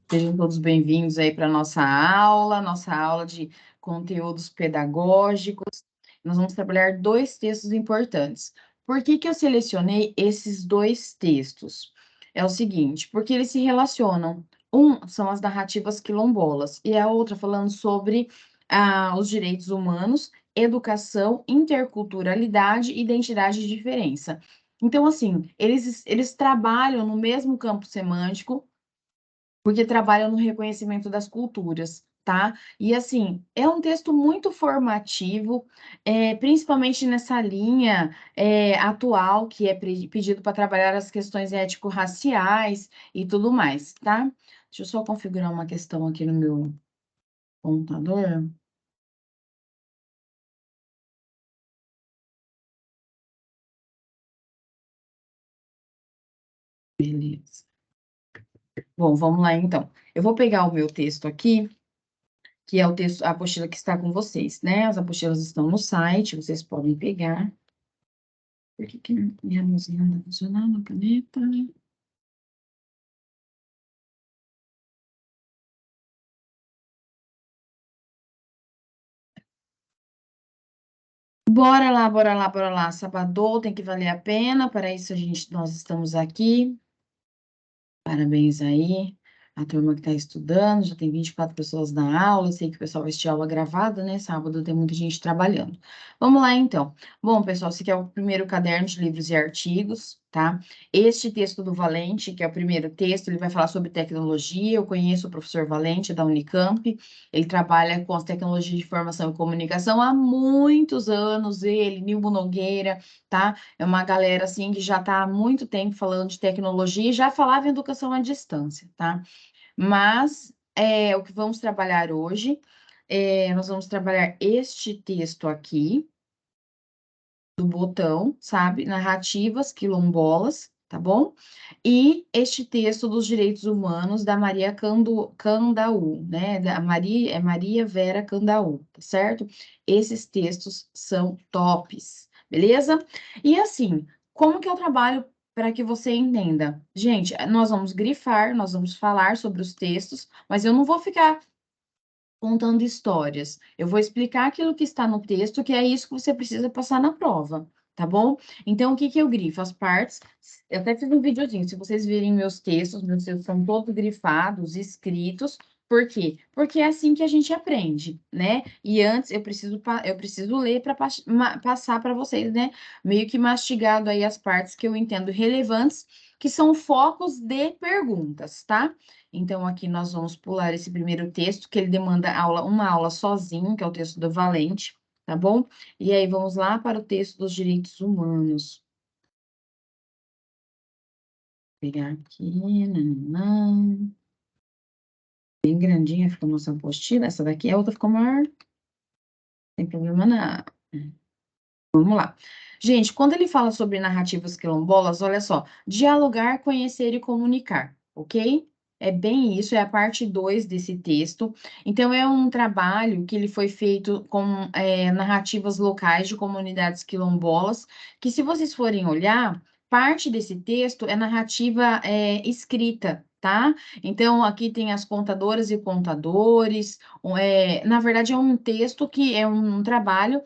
Sejam todos bem-vindos aí para a nossa aula de conteúdos pedagógicos. Nós vamos trabalhar dois textos importantes. Por que que eu selecionei esses dois textos? É o seguinte, porque eles se relacionam. Um são as narrativas quilombolas e a outra falando sobre os direitos humanos, educação, interculturalidade, identidade e diferença. Então, assim, eles trabalham no mesmo campo semântico, porque trabalham no reconhecimento das culturas, tá? E assim, é um texto muito formativo, principalmente nessa linha atual, que é pedido para trabalhar as questões ético-raciais e tudo mais, tá? Deixa eu só configurar uma questão aqui no meu computador. Beleza. Bom, vamos lá então. Eu vou pegar o meu texto aqui, que é o texto, a apostila que está com vocês, né? As apostilas estão no site, vocês podem pegar. Por que que minha luzinha não está funcionando? Caneta. Bora lá, bora lá, bora lá. Sabadão tem que valer a pena. Para isso nós estamos aqui. Parabéns aí. A turma que está estudando, já tem 24 pessoas na aula. Eu sei que o pessoal vai assistir aula gravada, né? Sábado tem muita gente trabalhando. Vamos lá, então. Bom, pessoal, esse aqui é o primeiro caderno de livros e artigos, tá? Este texto do Valente, que é o primeiro texto, ele vai falar sobre tecnologia. Eu conheço o professor Valente, da Unicamp. Ele trabalha com as tecnologias de informação e comunicação há muitos anos. Ele, Nilmo Nogueira, tá? É uma galera, assim, que já está há muito tempo falando de tecnologia e já falava em educação à distância, tá? Mas o que vamos trabalhar hoje, nós vamos trabalhar este texto aqui, do Botão, sabe? Narrativas quilombolas, tá bom? E este texto dos direitos humanos da Maria Candaú, né? Da Maria, é Maria Vera Candaú, tá certo? Esses textos são tops, beleza? E assim, como que eu trabalho para que você entenda? Gente, nós vamos grifar, nós vamos falar sobre os textos, mas eu não vou ficar contando histórias. Eu vou explicar aquilo que está no texto, que é isso que você precisa passar na prova, tá bom? Então, o que que eu grifo? As partes. Eu até fiz um videozinho. Se vocês virem meus textos são todos grifados, escritos. Por quê? Porque é assim que a gente aprende, né? E antes eu preciso ler para passar para vocês, né? Meio que mastigado aí as partes que eu entendo relevantes, que são focos de perguntas, tá? Então, aqui nós vamos pular esse primeiro texto, que ele demanda uma aula sozinho, que é o texto do Valente, tá bom? E aí, vamos lá para o texto dos direitos humanos. Vou pegar aqui, nananã. Bem grandinha ficou nossa apostila. Essa daqui, a outra ficou maior. Não tem problema não. Vamos lá. Gente, quando ele fala sobre narrativas quilombolas, olha só, dialogar, conhecer e comunicar, ok? É bem isso, é a parte 2 desse texto. Então, é um trabalho que ele foi feito com narrativas locais de comunidades quilombolas, que se vocês forem olhar, parte desse texto é narrativa escrita, tá? Então, aqui tem as contadoras e contadores, na verdade, é um texto que é um trabalho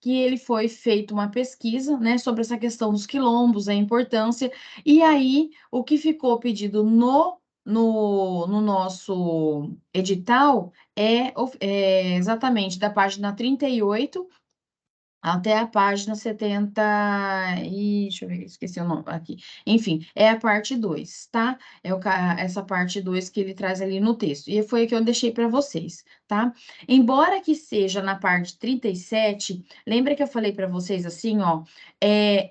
que ele foi feito uma pesquisa, né, sobre essa questão dos quilombos, a importância, e aí o que ficou pedido no nosso edital é exatamente da página 38 até a página 70 e... Deixa eu ver, esqueci o nome aqui. Enfim, é a parte 2, tá? Essa parte 2 que ele traz ali no texto. E foi a que eu deixei para vocês, tá? Embora que seja na parte 37, lembra que eu falei para vocês assim, ó,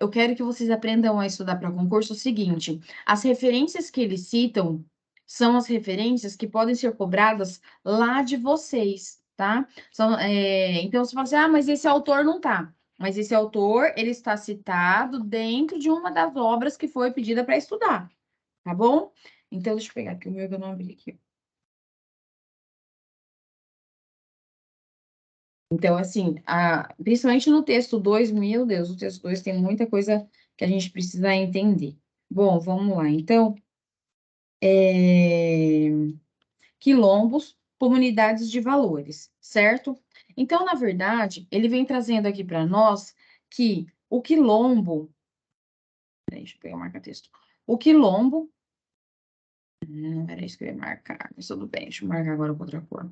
eu quero que vocês aprendam a estudar para concurso o seguinte, as referências que eles citam são as referências que podem ser cobradas lá de vocês, tá? Então, você fala assim, mas esse autor não tá. Mas esse autor, ele está citado dentro de uma das obras que foi pedida para estudar, tá bom? Então, deixa eu pegar aqui o meu que eu não abri aqui. Então, assim, principalmente no texto 2, meu Deus, o texto 2 tem muita coisa que a gente precisa entender. Bom, vamos lá. Então, quilombos, comunidades de valores, certo? Então, na verdade, ele vem trazendo aqui para nós que o quilombo. Peraí, deixa eu pegar o marca-texto. O quilombo. Não era isso que eu ia marcar, mas tudo bem, deixa eu marcar agora com outra cor.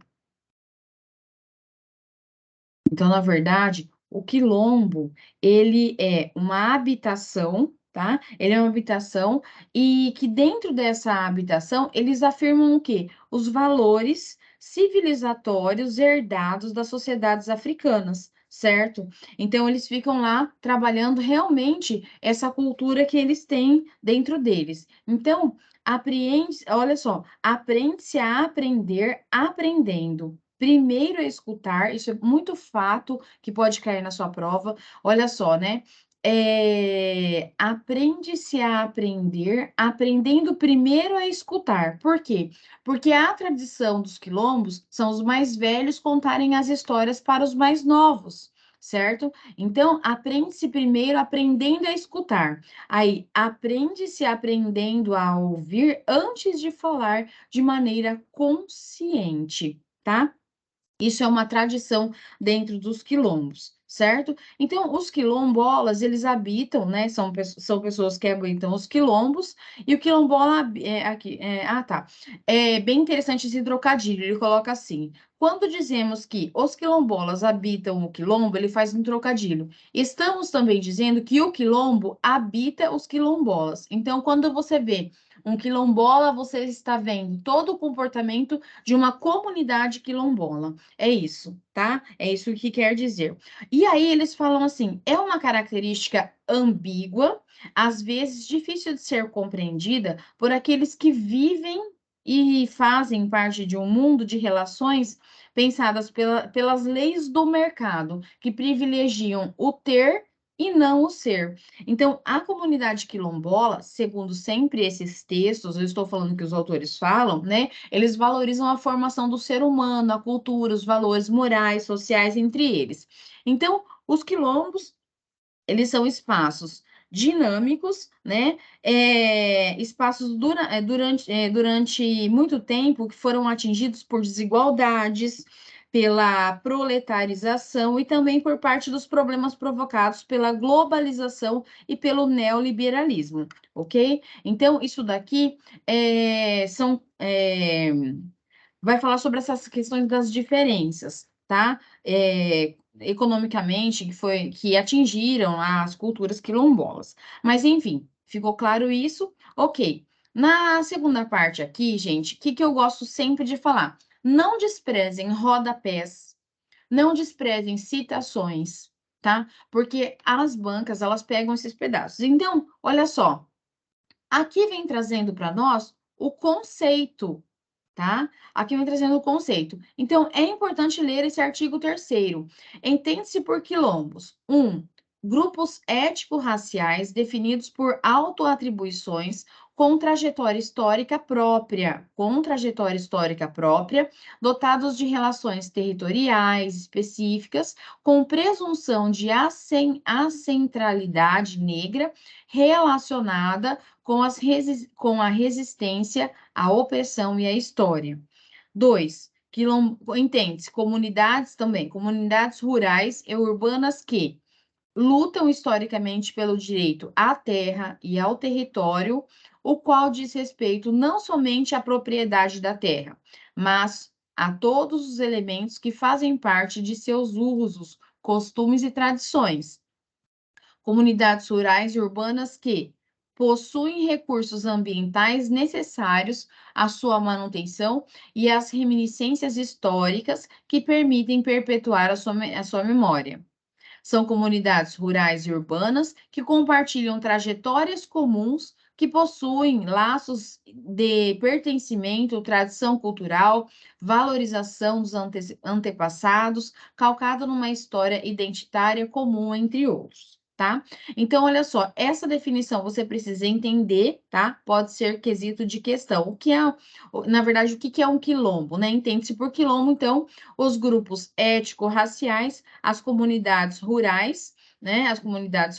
Então, na verdade, o quilombo, ele é uma habitação, tá? Ele é uma habitação e que dentro dessa habitação, eles afirmam o quê? Os valores civilizatórios herdados das sociedades africanas, certo? Então, eles ficam lá trabalhando realmente essa cultura que eles têm dentro deles. Então, apreende, olha só, aprende-se a aprender aprendendo. Primeiro é escutar, isso é muito fato que pode cair na sua prova. Olha só, né? Aprende-se a aprender, aprendendo primeiro a escutar. Por quê? Porque a tradição dos quilombos são os mais velhos contarem as histórias para os mais novos, certo? Então, aprende-se primeiro aprendendo a escutar. Aí, aprende-se aprendendo a ouvir antes de falar de maneira consciente, tá? Isso é uma tradição dentro dos quilombos, certo? Então, os quilombolas, eles habitam, né? São pessoas que habitam os quilombos, e o quilombola aqui. Tá. É bem interessante esse trocadilho. Ele coloca assim: quando dizemos que os quilombolas habitam o quilombo, ele faz um trocadilho. Estamos também dizendo que o quilombo habita os quilombolas. Então, quando você vê um quilombola, você está vendo todo o comportamento de uma comunidade quilombola. É isso, tá? É isso que quer dizer. E aí eles falam assim: é uma característica ambígua, às vezes difícil de ser compreendida por aqueles que vivem e fazem parte de um mundo de relações pensadas pelas leis do mercado, que privilegiam o ter e não o ser. Então, a comunidade quilombola, segundo sempre esses textos, eu estou falando que os autores falam, né? Eles valorizam a formação do ser humano, a cultura, os valores morais, sociais entre eles. Então, os quilombos, eles são espaços dinâmicos, né? Espaços durante muito tempo que foram atingidos por desigualdades, pela proletarização e também por parte dos problemas provocados pela globalização e pelo neoliberalismo, ok? Então, isso daqui vai falar sobre essas questões das diferenças, tá? Economicamente, que atingiram as culturas quilombolas. Mas, enfim, ficou claro isso? Ok. Na segunda parte aqui, gente, o que eu gosto sempre de falar? Não desprezem rodapés, não desprezem citações, tá? Porque as bancas, elas pegam esses pedaços. Então, olha só, aqui vem trazendo para nós o conceito, tá? Aqui vem trazendo o conceito. Então, é importante ler esse artigo 3º. Entende-se por quilombos. 1. Grupos étnico-raciais definidos por autoatribuições com trajetória histórica própria, dotados de relações territoriais específicas, com presunção de acentralidade negra relacionada com a resistência a opressão e a história. 2. Entende-se, comunidades também, comunidades rurais e urbanas que lutam historicamente pelo direito à terra e ao território, o qual diz respeito não somente à propriedade da terra, mas a todos os elementos que fazem parte de seus usos, costumes e tradições. Comunidades rurais e urbanas que possuem recursos ambientais necessários à sua manutenção e as reminiscências históricas que permitem perpetuar a sua memória. São comunidades rurais e urbanas que compartilham trajetórias comuns, que possuem laços de pertencimento, tradição cultural, valorização dos antepassados, calcado numa história identitária comum, entre outros. Tá? Então, olha só, essa definição você precisa entender, tá? Pode ser quesito de questão. O que é, na verdade, o que é um quilombo, né? Entende-se por quilombo, então, os grupos étnico-raciais, as comunidades rurais, né? As comunidades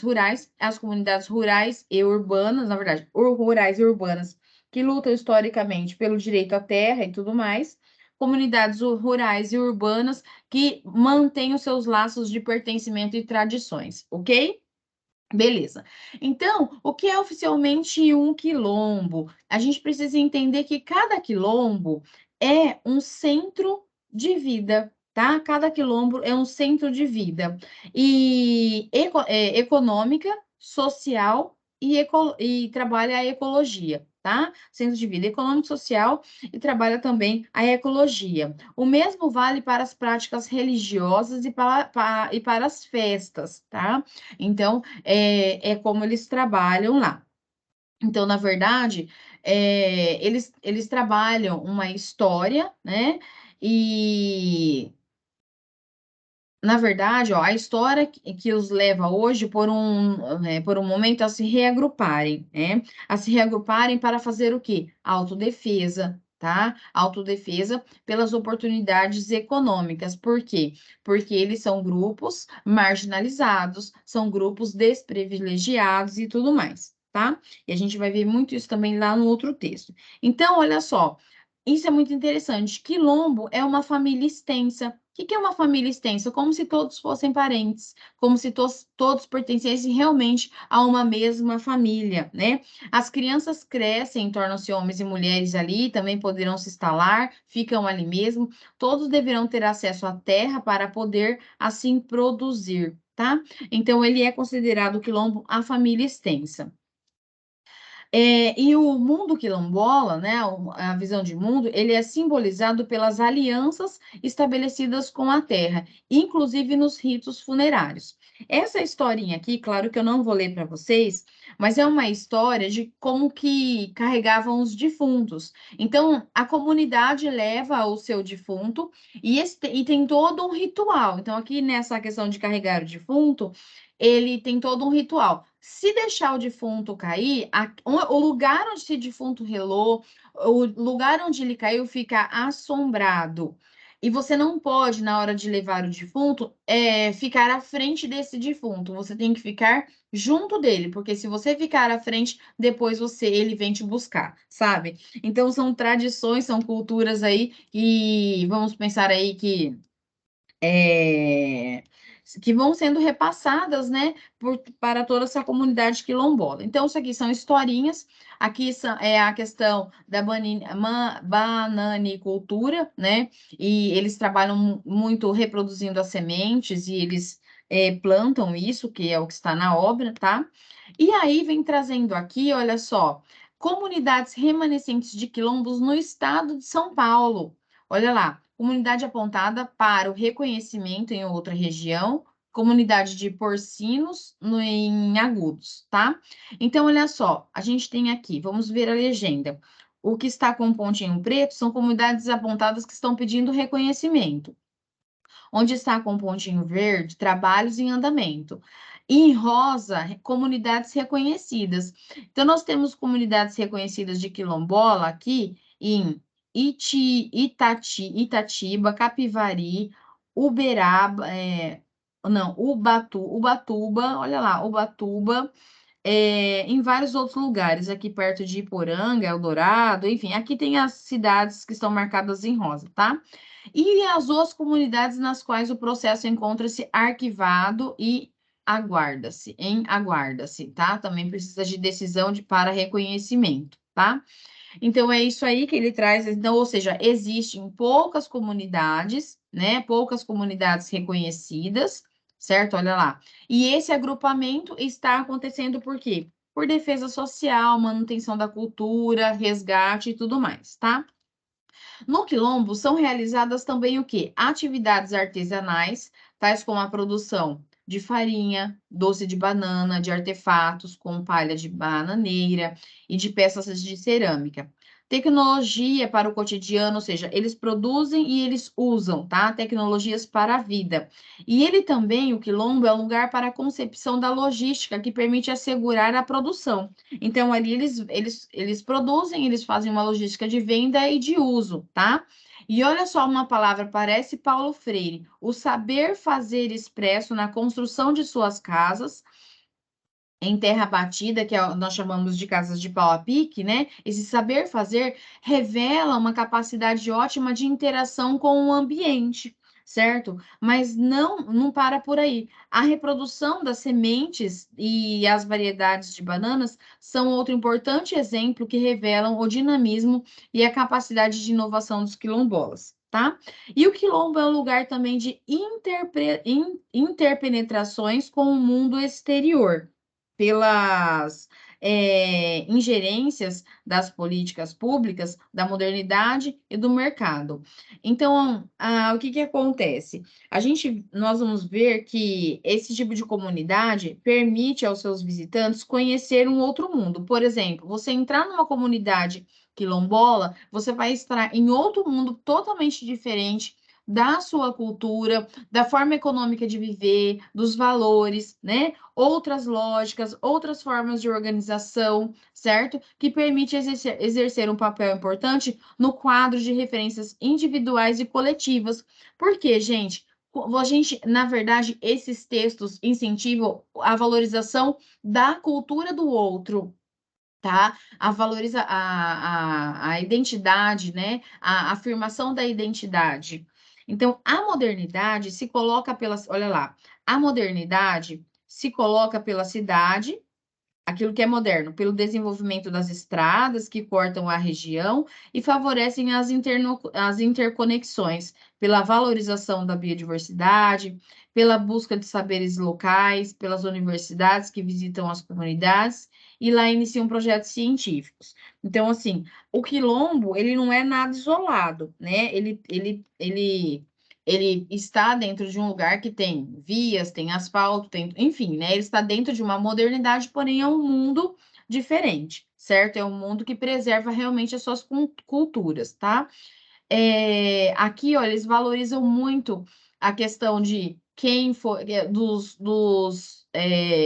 rurais e urbanas, na verdade, rurais e urbanas, que lutam historicamente pelo direito à terra e tudo mais, comunidades rurais e urbanas que mantêm os seus laços de pertencimento e tradições, ok? Beleza. Então, o que é oficialmente um quilombo? A gente precisa entender que cada quilombo é um centro de vida, tá? Cada quilombo é um centro de vida e econômica, social e trabalha a ecologia, tá? Centro de vida econômico, social e trabalha também a ecologia. O mesmo vale para as práticas religiosas e para as festas, tá? Então, é como eles trabalham lá. Então, na verdade, eles trabalham uma história, né? E, na verdade, ó, a história que os leva hoje por um momento a se reagruparem, né? A se reagruparem para fazer o quê? Autodefesa, tá? Autodefesa pelas oportunidades econômicas. Por quê? Porque eles são grupos marginalizados, são grupos desprivilegiados e tudo mais, tá? E a gente vai ver muito isso também lá no outro texto. Então, olha só. Isso é muito interessante. Quilombo é uma família extensa. O que que é uma família extensa? Como se todos fossem parentes, como se todos pertencessem realmente a uma mesma família, né? As crianças crescem, tornam-se homens e mulheres ali, também poderão se instalar, ficam ali mesmo. Todos deverão ter acesso à terra para poder assim produzir, tá? Então, ele é considerado o quilombo a família extensa. E o mundo quilombola, né, a visão de mundo, ele é simbolizado pelas alianças estabelecidas com a terra, inclusive nos ritos funerários. Essa historinha aqui, claro que eu não vou ler para vocês, mas é uma história de como que carregavam os defuntos. Então, a comunidade leva o seu defunto e tem todo um ritual. Então, aqui nessa questão de carregar o defunto, ele tem todo um ritual. Se deixar o defunto cair, o lugar onde esse defunto relou, o lugar onde ele caiu fica assombrado. E você não pode, na hora de levar o defunto, ficar à frente desse defunto. Você tem que ficar junto dele, porque se você ficar à frente, depois ele vem te buscar, sabe? Então são tradições, são culturas aí e vamos pensar aí é, que vão sendo repassadas, né, para toda essa comunidade quilombola. Então, isso aqui são historinhas, aqui é a questão da bananicultura, né, e eles trabalham muito reproduzindo as sementes e eles plantam isso, que é o que está na obra, tá? E aí vem trazendo aqui, olha só, comunidades remanescentes de quilombos no estado de São Paulo. Olha lá, comunidade apontada para o reconhecimento em outra região, comunidade de porcinos em Agudos, tá? Então, olha só, a gente tem aqui, vamos ver a legenda. O que está com pontinho preto são comunidades apontadas que estão pedindo reconhecimento. Onde está com pontinho verde, trabalhos em andamento. E em rosa, comunidades reconhecidas. Então, nós temos comunidades reconhecidas de quilombola aqui em Itatiba, Capivari, Uberaba, não, Ubatuba, olha lá, Ubatuba, em vários outros lugares, aqui perto de Iporanga, Eldorado, enfim, aqui tem as cidades que estão marcadas em rosa, tá? E as duas comunidades nas quais o processo encontra-se arquivado e aguarda-se, tá? Também precisa de decisão para reconhecimento, tá? Então, é isso aí que ele traz. Então, ou seja, existem poucas comunidades, né? Poucas comunidades reconhecidas, certo? Olha lá. E esse agrupamento está acontecendo por quê? Por defesa social, manutenção da cultura, resgate e tudo mais, tá? No quilombo são realizadas também o quê? Atividades artesanais, tais como a produção de farinha, doce de banana, de artefatos com palha de bananeira e de peças de cerâmica. Tecnologia para o cotidiano, ou seja, eles produzem e eles usam, tá? Tecnologias para a vida. E ele também, o quilombo, é um lugar para a concepção da logística que permite assegurar a produção. Então, ali eles produzem, eles fazem uma logística de venda e de uso, tá? E olha só uma palavra, parece Paulo Freire, o saber fazer expresso na construção de suas casas em terra batida, que nós chamamos de casas de pau a pique, né? Esse saber fazer revela uma capacidade ótima de interação com o ambiente, certo? Mas não para por aí. A reprodução das sementes e as variedades de bananas são outro importante exemplo que revelam o dinamismo e a capacidade de inovação dos quilombolas. Tá? E o quilombo é um lugar também de interpenetrações com o mundo exterior pelas ingerências das políticas públicas, da modernidade e do mercado. Então, o que acontece? Nós vamos ver que esse tipo de comunidade permite aos seus visitantes conhecer um outro mundo. Por exemplo, você entrar numa comunidade quilombola, você vai estar em outro mundo totalmente diferente da sua cultura, da forma econômica de viver, dos valores, né? Outras lógicas, outras formas de organização, certo? Que permite exercer um papel importante no quadro de referências individuais e coletivas. Porque, gente, na verdade, esses textos incentivam a valorização da cultura do outro, tá? A identidade, né? A afirmação da identidade. Então, a modernidade se coloca olha lá, a modernidade se coloca pela cidade, aquilo que é moderno, pelo desenvolvimento das estradas que cortam a região e favorecem as interconexões, pela valorização da biodiversidade, pela busca de saberes locais, pelas universidades que visitam as comunidades e lá iniciam projetos científicos. Então, assim, o quilombo, ele não é nada isolado, né? Ele está dentro de um lugar que tem vias, tem asfalto, enfim, né? Ele está dentro de uma modernidade, porém é um mundo diferente, certo? É um mundo que preserva realmente as suas culturas, tá? Aqui, ó, eles valorizam muito a questão de quem foi,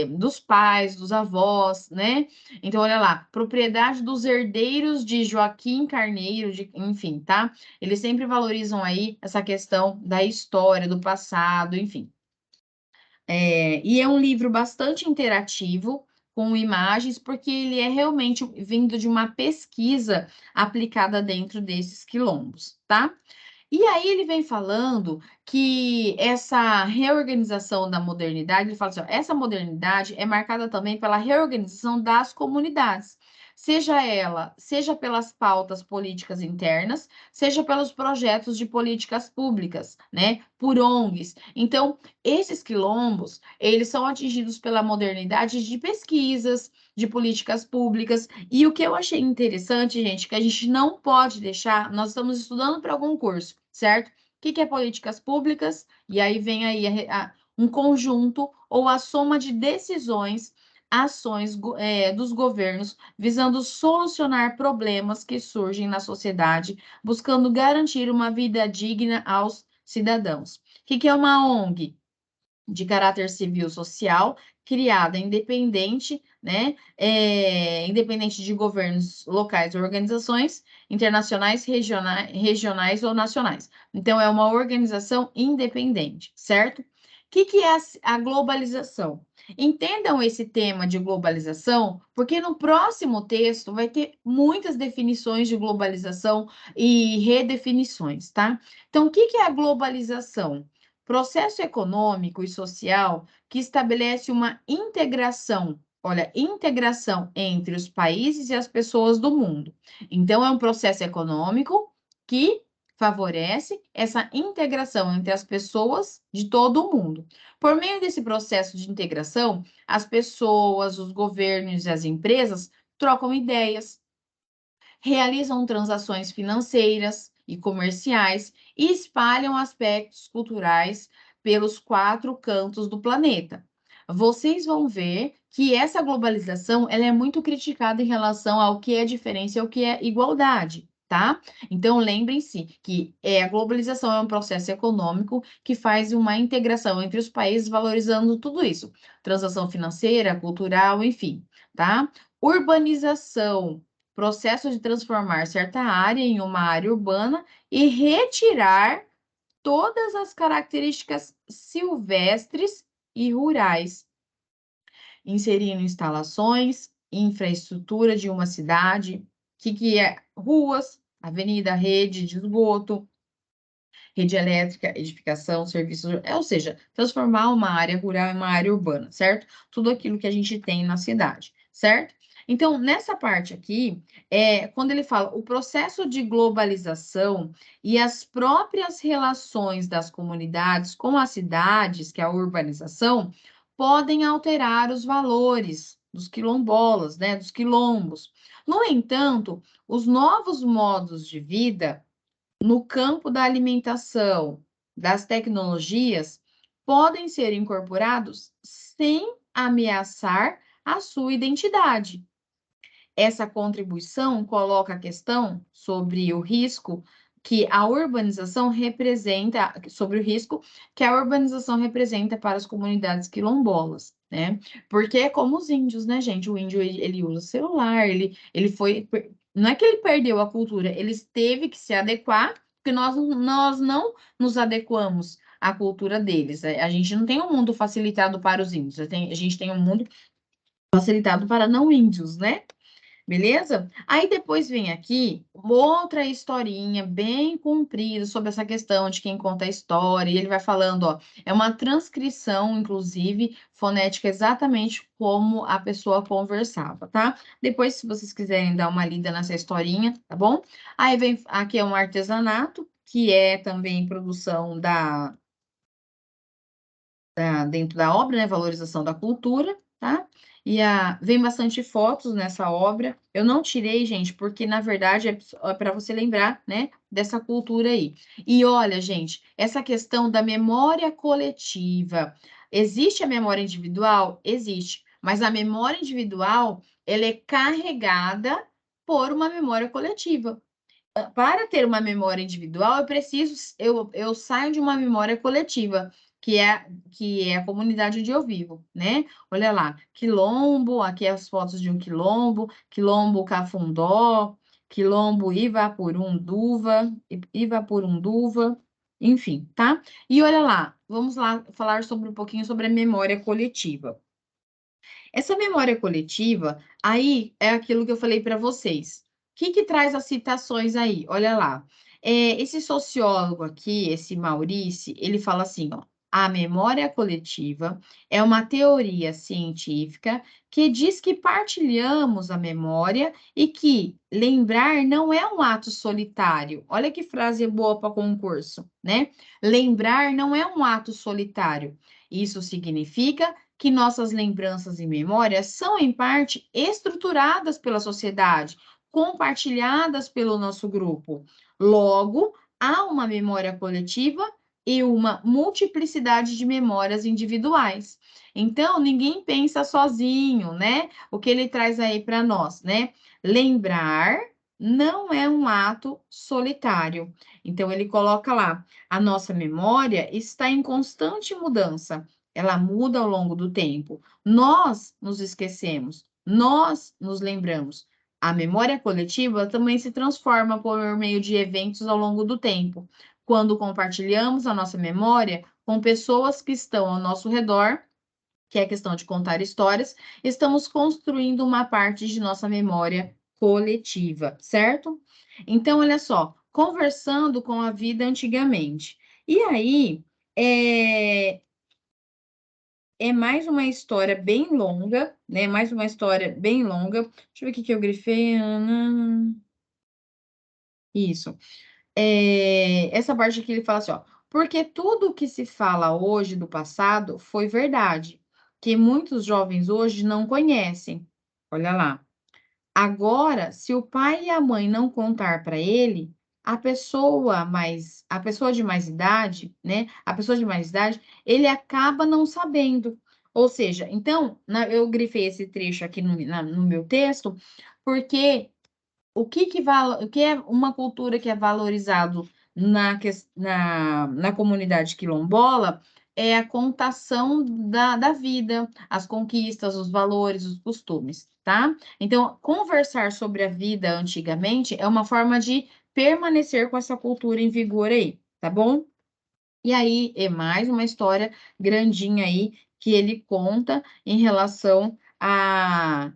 dos pais, dos avós, né? Então, olha lá, propriedade dos herdeiros de Joaquim Carneiro, enfim, tá? Eles sempre valorizam aí essa questão da história, do passado, enfim. E é um livro bastante interativo, com imagens, porque ele é realmente vindo de uma pesquisa aplicada dentro desses quilombos, tá? E aí ele vem falando que essa reorganização da modernidade, ele fala assim, ó, essa modernidade é marcada também pela reorganização das comunidades, seja pelas pautas políticas internas, seja pelos projetos de políticas públicas, né, por ONGs. Então, esses quilombos, eles são atingidos pela modernidade de pesquisas, de políticas públicas, e o que eu achei interessante, gente, que a gente não pode deixar, nós estamos estudando para algum curso, certo? O que é políticas públicas? E aí vem aí um conjunto ou a soma de decisões, ações dos governos visando solucionar problemas que surgem na sociedade, buscando garantir uma vida digna aos cidadãos. O que é uma ONG? De caráter civil social, criada independente, né, independente de governos locais ou organizações internacionais, regionais ou nacionais. Então, é uma organização independente, certo? O que é a globalização? Entendam esse tema de globalização, porque no próximo texto vai ter muitas definições de globalização e redefinições, tá? Então, o que é a globalização? Processo econômico e social que estabelece uma integração, olha, integração entre os países e as pessoas do mundo. Então, é um processo econômico que favorece essa integração entre as pessoas de todo o mundo. Por meio desse processo de integração, as pessoas, os governos e as empresas trocam ideias, realizam transações financeiras e comerciais e espalham aspectos culturais pelos 4 cantos do planeta. Vocês vão ver que essa globalização ela é muito criticada em relação ao que é diferença e ao que é igualdade, tá? Então lembrem-se que a globalização é um processo econômico que faz uma integração entre os países valorizando tudo isso, transação financeira, cultural, enfim, tá? Urbanização, processo de transformar certa área em uma área urbana e retirar todas as características silvestres e rurais. inserindo instalações, infraestrutura de uma cidade, que é ruas, avenida, rede de esgoto, rede elétrica, edificação, serviços, ou seja, transformar uma área rural em uma área urbana, certo? Tudo aquilo que a gente tem na cidade, certo? Então, nessa parte aqui, quando ele fala o processo de globalização e as próprias relações das comunidades com as cidades, que é a urbanização, podem alterar os valores dos quilombolas, né, dos quilombos. No entanto, os novos modos de vida no campo da alimentação, das tecnologias, podem ser incorporados sem ameaçar a sua identidade. Essa contribuição coloca a questão sobre o risco que a urbanização representa, sobre o risco que a urbanização representa para as comunidades quilombolas, né? Porque é como os índios, né, gente? O índio, ele usa celular, ele foi... Não é que ele perdeu a cultura, ele teve que se adequar, porque nós não nos adequamos à cultura deles. A gente não tem um mundo facilitado para os índios, a gente tem um mundo facilitado para não índios, né? Beleza? Aí depois vem aqui outra historinha bem comprida sobre essa questão de quem conta a história, e ele vai falando, ó, é uma transcrição, inclusive, fonética, exatamente como a pessoa conversava, tá? Depois, se vocês quiserem dar uma lida nessa historinha, tá bom? Aí vem, aqui é um artesanato, que é também produção dentro da obra, né? Valorização da cultura, tá? E vem bastante fotos nessa obra. Eu não tirei, gente, porque na verdade é para você lembrar, né, dessa cultura aí. E olha, gente, essa questão da memória coletiva. Existe a memória individual? Existe. Mas a memória individual, ela é carregada por uma memória coletiva. Para ter uma memória individual, eu saio de uma memória coletiva, que é a comunidade onde eu vivo, né? Olha lá, Quilombo, aqui as fotos de um quilombo, Quilombo Cafundó, Quilombo Ivapurunduva, enfim, tá? E olha lá, vamos lá falar sobre um pouquinho sobre a memória coletiva. Essa memória coletiva, aí é aquilo que eu falei para vocês. O que traz as citações aí? Olha lá. Esse sociólogo aqui, esse Maurice, ele fala assim, ó, a memória coletiva é uma teoria científica que diz que partilhamos a memória e que lembrar não é um ato solitário. Olha que frase boa para concurso, né? Lembrar não é um ato solitário. Isso significa que nossas lembranças e memórias são, em parte, estruturadas pela sociedade, compartilhadas pelo nosso grupo. Logo, há uma memória coletiva e uma multiplicidade de memórias individuais. Então, ninguém pensa sozinho, né? O que ele traz aí para nós, né? Lembrar não é um ato solitário. Então, ele coloca lá: a nossa memória está em constante mudança, ela muda ao longo do tempo. Nós nos esquecemos, nós nos lembramos. A memória coletiva também se transforma por meio de eventos ao longo do tempo. Quando compartilhamos a nossa memória com pessoas que estão ao nosso redor, que é a questão de contar histórias, estamos construindo uma parte de nossa memória coletiva, certo? Então, olha só, conversando com a vida antigamente. E aí, é mais uma história bem longa, né? Mais uma história bem longa. Deixa eu ver o que eu grifei. Isso. Essa parte aqui ele fala assim, ó. Porque tudo o que se fala hoje do passado foi verdade, que muitos jovens hoje não conhecem. Olha lá. Agora, se o pai e a mãe não contar para ele, a pessoa de mais idade, né? A pessoa de mais idade, ele acaba não sabendo. Ou seja, então, eu grifei esse trecho aqui no meu texto, porque o que é uma cultura que é valorizado na comunidade quilombola é a contação da vida, as conquistas, os valores, os costumes, tá? Então, conversar sobre a vida antigamente é uma forma de permanecer com essa cultura em vigor aí, tá bom? E aí, é mais uma história grandinha aí que ele conta em relação a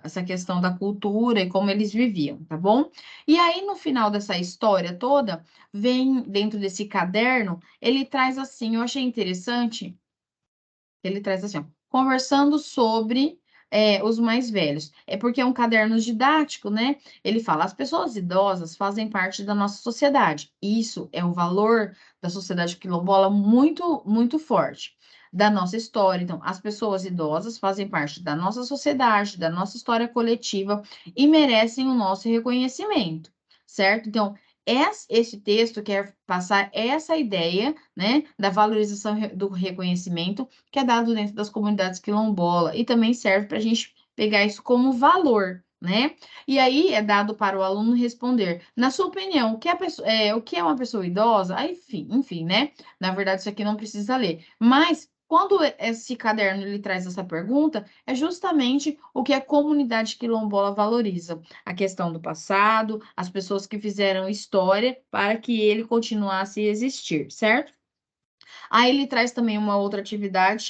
essa questão da cultura e como eles viviam, tá bom? E aí, no final dessa história toda, vem dentro desse caderno, ele traz assim, eu achei interessante, ele traz assim, ó, conversando sobre os mais velhos. É porque é um caderno didático, né? Ele fala: as pessoas idosas fazem parte da nossa sociedade. Isso é um valor da sociedade quilombola muito, muito forte. Da nossa história. Então, as pessoas idosas fazem parte da nossa sociedade, da nossa história coletiva e merecem o nosso reconhecimento, certo? Então, esse texto quer passar essa ideia, né, da valorização do reconhecimento que é dado dentro das comunidades quilombola e também serve para a gente pegar isso como valor, né? E aí é dado para o aluno responder, na sua opinião, o que é uma pessoa idosa? Aí, enfim, né? Na verdade, isso aqui não precisa ler. Mas quando esse caderno ele traz essa pergunta, é justamente o que a comunidade quilombola valoriza, a questão do passado, as pessoas que fizeram história para que ele continuasse a existir, certo? Aí ele traz também uma outra atividade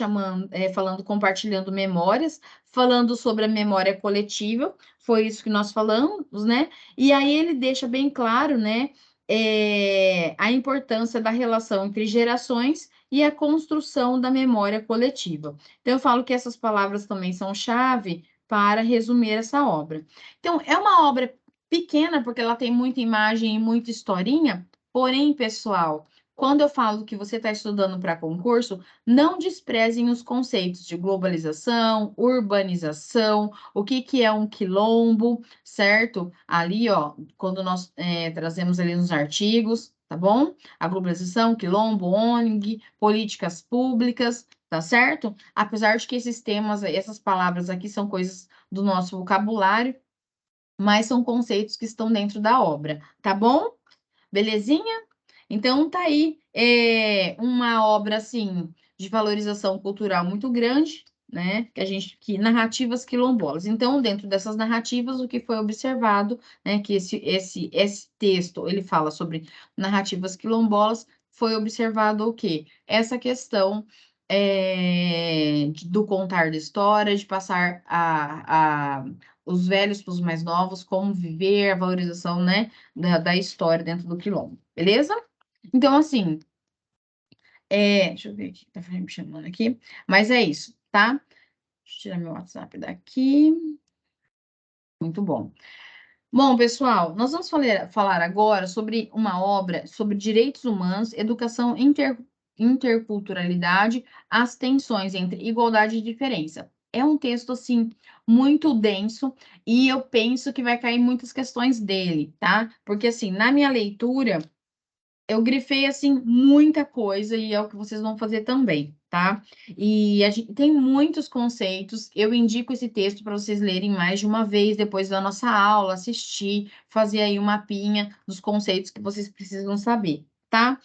falando, compartilhando memórias, falando sobre a memória coletiva, foi isso que nós falamos, né? E aí ele deixa bem claro, né, a importância da relação entre gerações e a construção da memória coletiva. Então, eu falo que essas palavras também são chave para resumir essa obra. Então, é uma obra pequena, porque ela tem muita imagem e muita historinha, porém, pessoal, quando eu falo que você está estudando para concurso, não desprezem os conceitos de globalização, urbanização, o que que é um quilombo, certo? Ali, ó, quando nós trazemos ali nos artigos, tá bom? A globalização, quilombo, ONG, políticas públicas, tá certo? Apesar de que esses temas, essas palavras aqui são coisas do nosso vocabulário, mas são conceitos que estão dentro da obra, tá bom? Belezinha? Então, tá aí uma obra, assim, de valorização cultural muito grande, né? Que narrativas quilombolas. Então, dentro dessas narrativas, o que foi observado, né? Que esse texto, ele fala sobre narrativas quilombolas, foi observado o quê? Essa questão do contar da história, de passar os velhos para os mais novos, como viver, a valorização, né? Da história dentro do quilombo, beleza? Então, assim, deixa eu ver aqui, tá me chamando aqui, mas é isso, tá? Deixa eu tirar meu WhatsApp daqui. Muito bom. Bom, pessoal, nós vamos falar agora sobre uma obra sobre direitos humanos, educação interculturalidade, as tensões entre igualdade e diferença. É um texto, assim, muito denso e eu penso que vai cair muitas questões dele, tá? Porque, assim, na minha leitura, eu grifei, assim, muita coisa e é o que vocês vão fazer também, tá? E a gente tem muitos conceitos. Eu indico esse texto para vocês lerem mais de uma vez depois da nossa aula, assistir, fazer aí um mapinha dos conceitos que vocês precisam saber, tá?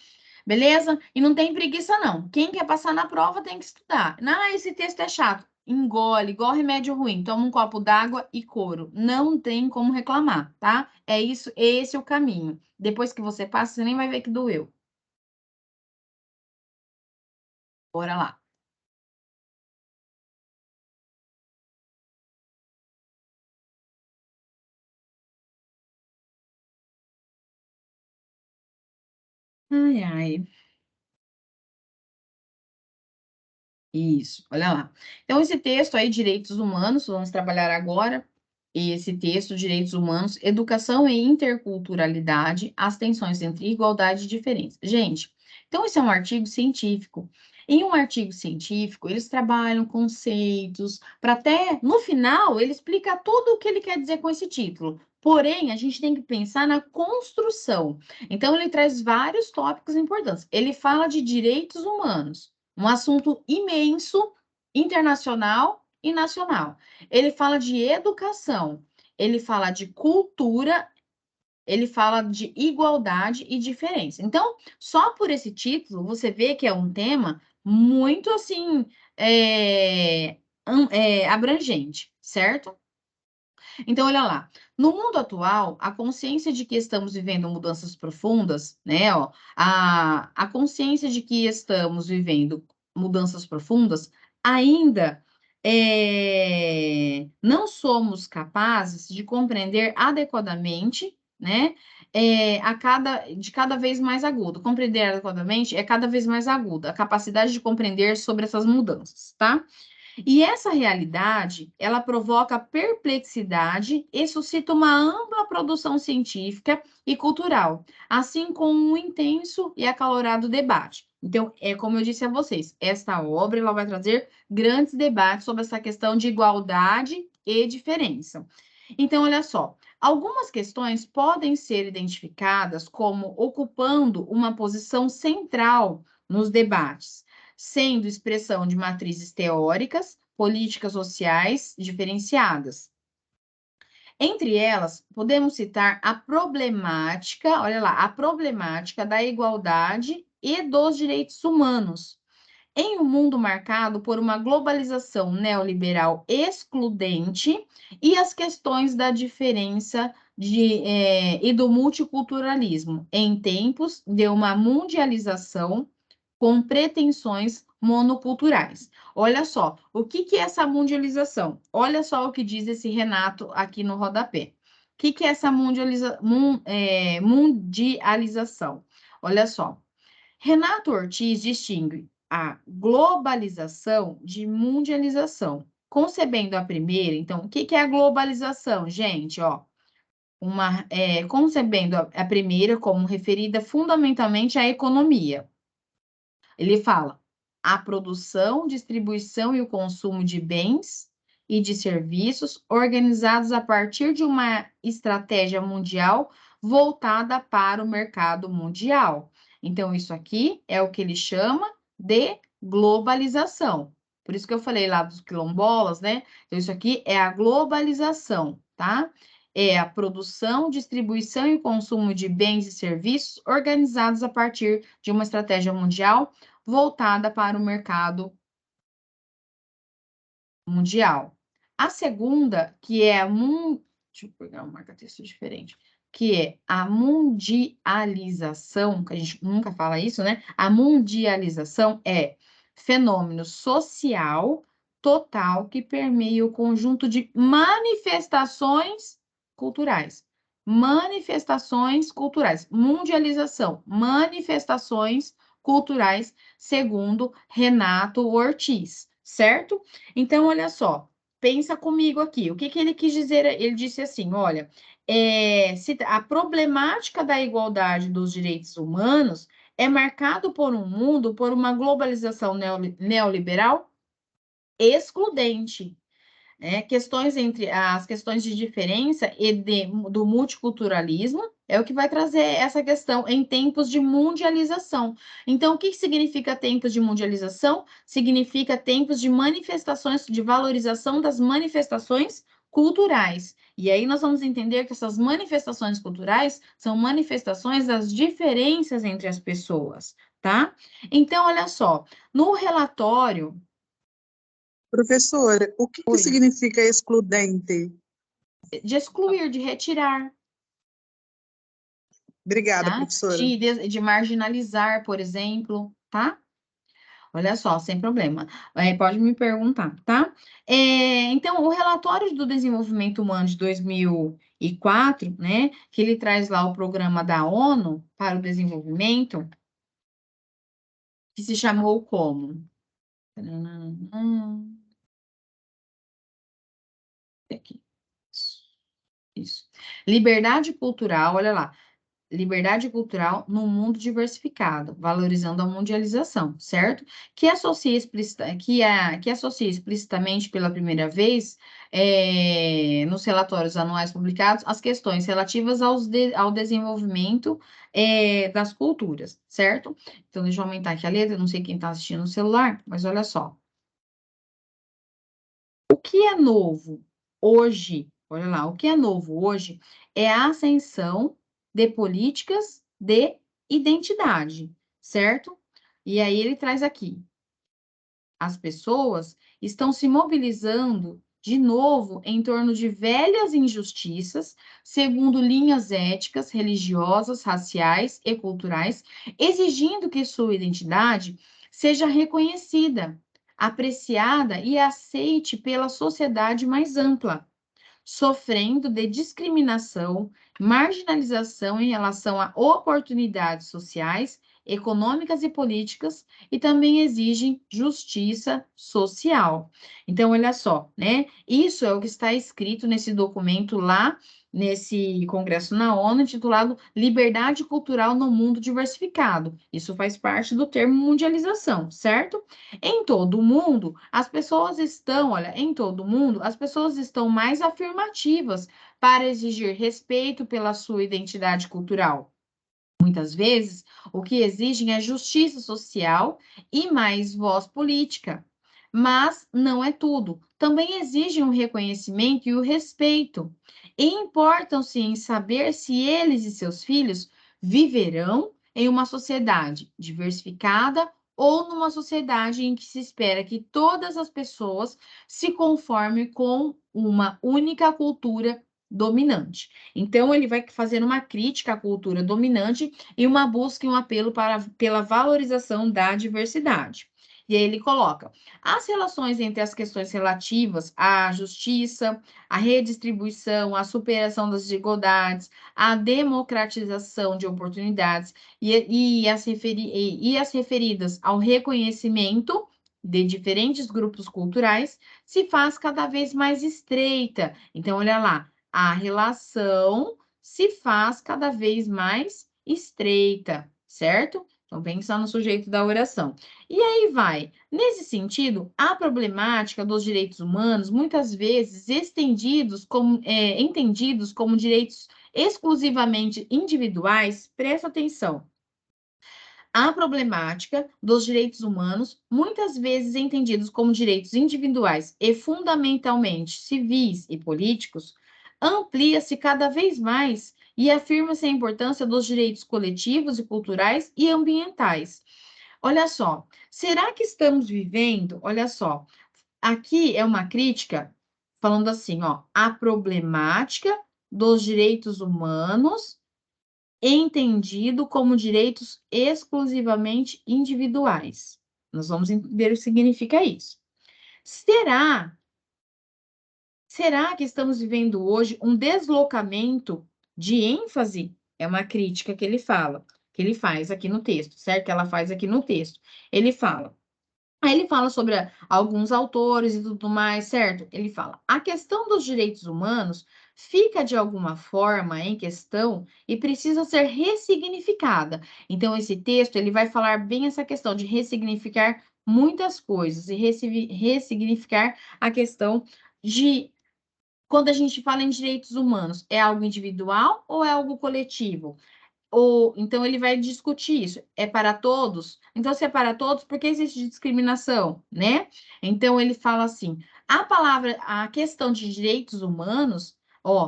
Beleza? E não tem preguiça, não. Quem quer passar na prova tem que estudar. Não, esse texto é chato. Engole, igual remédio ruim. Toma um copo d'água e couro. Não tem como reclamar, tá? É isso, esse é o caminho. Depois que você passa, você nem vai ver que doeu. Bora lá. Ai, ai. Isso, olha lá. Então, esse texto aí, Direitos Humanos, vamos trabalhar agora. Esse texto, Direitos Humanos, Educação e Interculturalidade, as tensões entre igualdade e diferença. Gente, então esse é um artigo científico. Em um artigo científico, eles trabalham conceitos, para até, no final, ele explica tudo o que ele quer dizer com esse título. Porém, a gente tem que pensar na construção. Então, ele traz vários tópicos importantes. Ele fala de direitos humanos, um assunto imenso, internacional e nacional. Ele fala de educação, ele fala de cultura, ele fala de igualdade e diferença. Então, só por esse título, você vê que é um tema muito assim abrangente, certo? Então, olha lá. No mundo atual, a consciência de que estamos vivendo mudanças profundas, né? Ó, a consciência de que estamos vivendo mudanças profundas, ainda não somos capazes de compreender adequadamente, né? De cada vez mais agudo. Compreender adequadamente é cada vez mais aguda, a capacidade de compreender sobre essas mudanças, tá? E essa realidade, ela provoca perplexidade e suscita uma ampla produção científica e cultural, assim como um intenso e acalorado debate. Então, é como eu disse a vocês, esta obra ela vai trazer grandes debates sobre essa questão de igualdade e diferença. Então, olha só, algumas questões podem ser identificadas como ocupando uma posição central nos debates, sendo expressão de matrizes teóricas, políticas sociais diferenciadas. Entre elas, podemos citar a problemática, olha lá, a problemática da igualdade e dos direitos humanos. Em um mundo marcado por uma globalização neoliberal excludente e as questões da diferença e do multiculturalismo, em tempos de uma mundialização com pretensões monoculturais. Olha só, o que é essa mundialização? Olha só o que diz esse Renato aqui no rodapé. O que é essa mundialização? Olha só, Renato Ortiz distingue a globalização de mundialização, concebendo a primeira. Então, o que é a globalização, gente? Ó, concebendo a primeira como referida fundamentalmente à economia. Ele fala a produção, distribuição e o consumo de bens e de serviços organizados a partir de uma estratégia mundial voltada para o mercado mundial. Então, isso aqui é o que ele chama de globalização. Por isso que eu falei lá dos quilombolas, né? Então, isso aqui é a globalização, tá? É a produção, distribuição e consumo de bens e serviços organizados a partir de uma estratégia mundial voltada para o mercado mundial. A segunda, que é a deixa eu pegar um marca-texto diferente, que é a mundialização, que a gente nunca fala isso, né? A mundialização é fenômeno social total que permeia o conjunto de manifestações culturais. Manifestações culturais. Mundialização, manifestações culturais, segundo Renato Ortiz, certo? Então, olha só, pensa comigo aqui. O que ele quis dizer? Ele disse assim: olha, a problemática da igualdade dos direitos humanos é marcado por um mundo, por uma globalização neoliberal excludente. Questões entre as questões de diferença e do multiculturalismo é o que vai trazer essa questão em tempos de mundialização. Então, o que significa tempos de mundialização? Significa tempos de manifestações, de valorização das manifestações culturais. E aí nós vamos entender que essas manifestações culturais são manifestações das diferenças entre as pessoas, tá? Então, olha só, no relatório. Professora, o que significa excludente? De excluir, de retirar. Obrigada, Tá? professora. De marginalizar, por exemplo, tá? Olha só, sem problema. Pode me perguntar, tá? Então, o relatório do desenvolvimento humano de 2004, né, que ele traz lá o programa da ONU para o desenvolvimento, que se chamou como? Aqui. Isso. Liberdade cultural, olha lá. Liberdade cultural num mundo diversificado, valorizando a mundialização, certo? Que associa, associa explicitamente pela primeira vez nos relatórios anuais publicados as questões relativas ao desenvolvimento das culturas, certo? Então, deixa eu aumentar aqui a letra, não sei quem está assistindo no celular, mas olha só. O que é novo hoje? Olha lá, o que é novo hoje é a ascensão de políticas de identidade, certo? E aí ele traz aqui: as pessoas estão se mobilizando de novo em torno de velhas injustiças, segundo linhas éticas, religiosas, raciais e culturais, exigindo que sua identidade seja reconhecida, apreciada e aceite pela sociedade mais ampla, sofrendo de discriminação, marginalização em relação a oportunidades sociais, econômicas e políticas, e também exigem justiça social. Então, olha só, né? Isso é o que está escrito nesse documento lá, nesse congresso na ONU, intitulado Liberdade Cultural no Mundo Diversificado. Isso faz parte do termo mundialização, certo? Em todo o mundo, as pessoas estão, olha, em todo o mundo, as pessoas estão mais afirmativas para exigir respeito pela sua identidade cultural. Muitas vezes, o que exigem é justiça social e mais voz política. Mas não é tudo. Também exigem o reconhecimento e o respeito. E importam-se em saber se eles e seus filhos viverão em uma sociedade diversificada ou numa sociedade em que se espera que todas as pessoas se conformem com uma única cultura dominante. Então, ele vai fazer uma crítica à cultura dominante e uma busca e um apelo pela valorização da diversidade. E aí ele coloca as relações entre as questões relativas à justiça, à redistribuição, à superação das desigualdades, à democratização de oportunidades e as referidas ao reconhecimento de diferentes grupos culturais se faz cada vez mais estreita. Então, olha lá, a relação se faz cada vez mais estreita, certo? Então, pensa no sujeito da oração. E aí vai. Nesse sentido, a problemática dos direitos humanos, muitas vezes entendidos como direitos exclusivamente individuais, presta atenção. A problemática dos direitos humanos, muitas vezes entendidos como direitos individuais e fundamentalmente civis e políticos, amplia-se cada vez mais e afirma-se a importância dos direitos coletivos e culturais e ambientais. Olha só, será que estamos vivendo? Olha só, aqui é uma crítica falando assim, ó, a problemática dos direitos humanos entendido como direitos exclusivamente individuais. Nós vamos entender o que significa isso. Será que estamos vivendo hoje um deslocamento de ênfase? É uma crítica que ele fala, que ele faz aqui no texto, certo? Que ela faz aqui no texto. Ele fala. Aí ele fala sobre alguns autores e tudo mais, certo? Ele fala: a questão dos direitos humanos fica de alguma forma em questão e precisa ser ressignificada. Então, esse texto ele vai falar bem essa questão de ressignificar muitas coisas e ressignificar a questão de quando a gente fala em direitos humanos, é algo individual ou é algo coletivo? Então, ele vai discutir isso. É para todos? Então, se é para todos, por que existe discriminação, né? Então, ele fala assim, a questão de direitos humanos,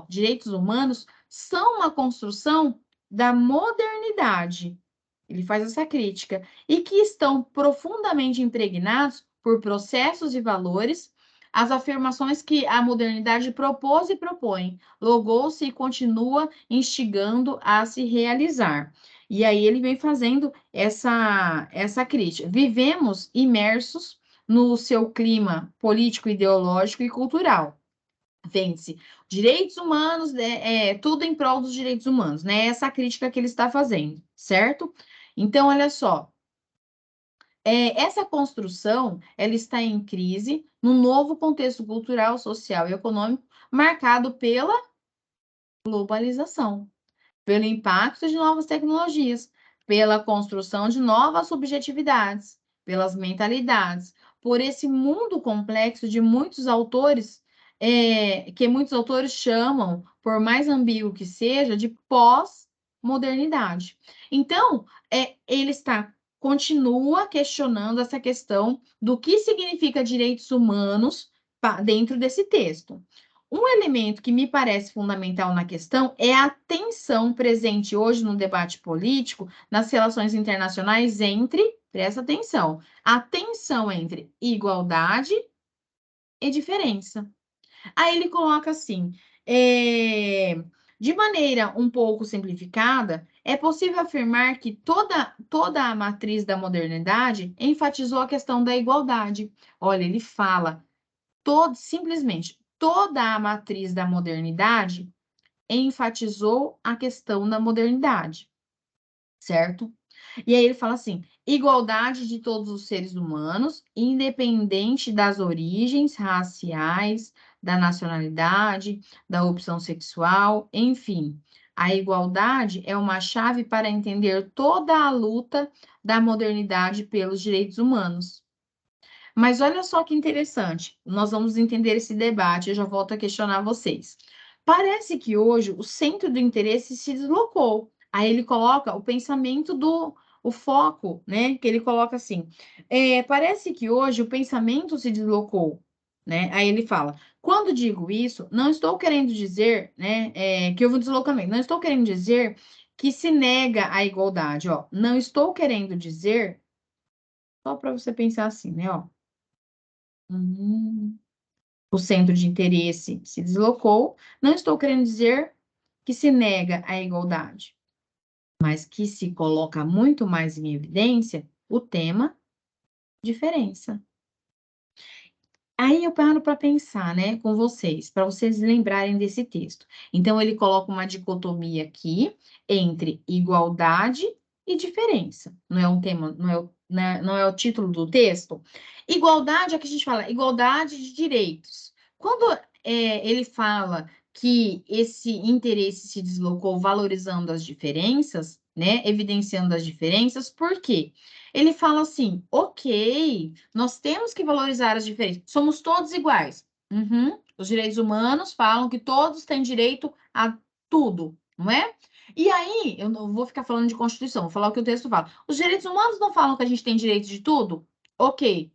direitos humanos são uma construção da modernidade. Ele faz essa crítica. E que estão profundamente impregnados por processos e valores, as afirmações que a modernidade propôs e propõe, logou-se e continua instigando a se realizar. E aí ele vem fazendo essa crítica. Vivemos imersos no seu clima político, ideológico e cultural. Vence direitos humanos, tudo em prol dos direitos humanos, né? Essa crítica que ele está fazendo, certo? Então, olha só, essa construção ela está em crise no novo contexto cultural, social e econômico marcado pela globalização, pelo impacto de novas tecnologias, pela construção de novas subjetividades, pelas mentalidades, por esse mundo complexo de muitos autores, que muitos autores chamam, por mais ambíguo que seja, de pós-modernidade. Então, ele continua questionando essa questão do que significa direitos humanos dentro desse texto. Um elemento que me parece fundamental na questão é a tensão presente hoje no debate político, nas relações internacionais presta atenção, a tensão entre igualdade e diferença. Aí ele coloca assim, De maneira um pouco simplificada, é possível afirmar que toda a matriz da modernidade enfatizou a questão da igualdade. Olha, ele fala simplesmente toda a matriz da modernidade enfatizou a questão da modernidade, certo? E aí ele fala assim: igualdade de todos os seres humanos, independente das origens raciais, da nacionalidade, da opção sexual, enfim. A igualdade é uma chave para entender toda a luta da modernidade pelos direitos humanos. Mas olha só que interessante, nós vamos entender esse debate, eu já volto a questionar vocês. Parece que hoje o centro do interesse se deslocou. Aí ele coloca o pensamento o foco, né? Que ele coloca assim: parece que hoje o pensamento se deslocou, né? Aí ele fala: quando digo isso, não estou querendo dizer, né, que houve um deslocamento, não estou querendo dizer que se nega a igualdade, ó. Não estou querendo dizer, só para você pensar assim, né, ó. O centro de interesse se deslocou. Não estou querendo dizer que se nega a igualdade, mas que se coloca muito mais em evidência o tema diferença. Aí eu paro para pensar, né, com vocês, para vocês lembrarem desse texto. Então, ele coloca uma dicotomia aqui entre igualdade e diferença. Não é um tema, não é o título do texto? Igualdade é que a gente fala, igualdade de direitos. Quando ele fala que esse interesse se deslocou valorizando as diferenças, né, evidenciando as diferenças, por quê? Ele fala assim, ok, nós temos que valorizar as diferenças. Somos todos iguais. Uhum. Os direitos humanos falam que todos têm direito a tudo, não é? E aí, eu não vou ficar falando de Constituição, vou falar o que o texto fala. Os direitos humanos não falam que a gente tem direito de tudo? Ok.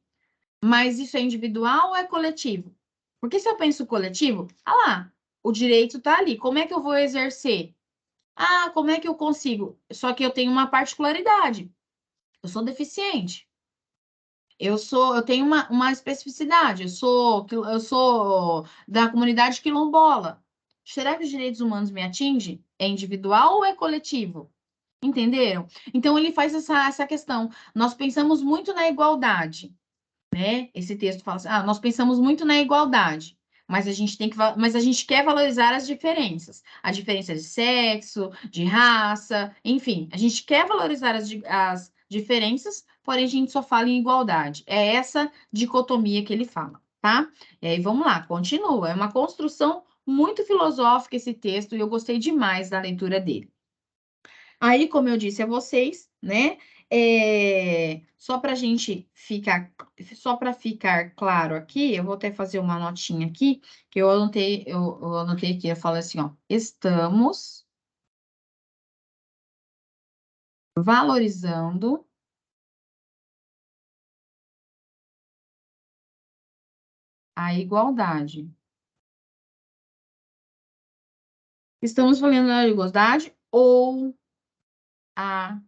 Mas isso é individual ou é coletivo? Porque se eu penso coletivo, ah lá, o direito está ali. Como é que eu vou exercer? Ah, como é que eu consigo? Só que eu tenho uma particularidade. Eu sou deficiente. Eu tenho uma especificidade, eu sou da comunidade quilombola. Será que os direitos humanos me atingem? É individual ou é coletivo? Entenderam? Então ele faz essa questão. Nós pensamos muito na igualdade, né? Esse texto fala assim: nós pensamos muito na igualdade, mas mas a gente quer valorizar as diferenças, a diferença de sexo, de raça, enfim, a gente quer valorizar as diferenças, porém a gente só fala em igualdade. É essa dicotomia que ele fala, tá? E aí vamos lá, continua. É uma construção muito filosófica esse texto e eu gostei demais da leitura dele. Aí, como eu disse a vocês, né? Só para só para ficar claro aqui, eu vou até fazer uma notinha aqui, que eu anotei aqui, eu falo assim, ó, estamos valorizando a igualdade. Estamos falando da igualdade a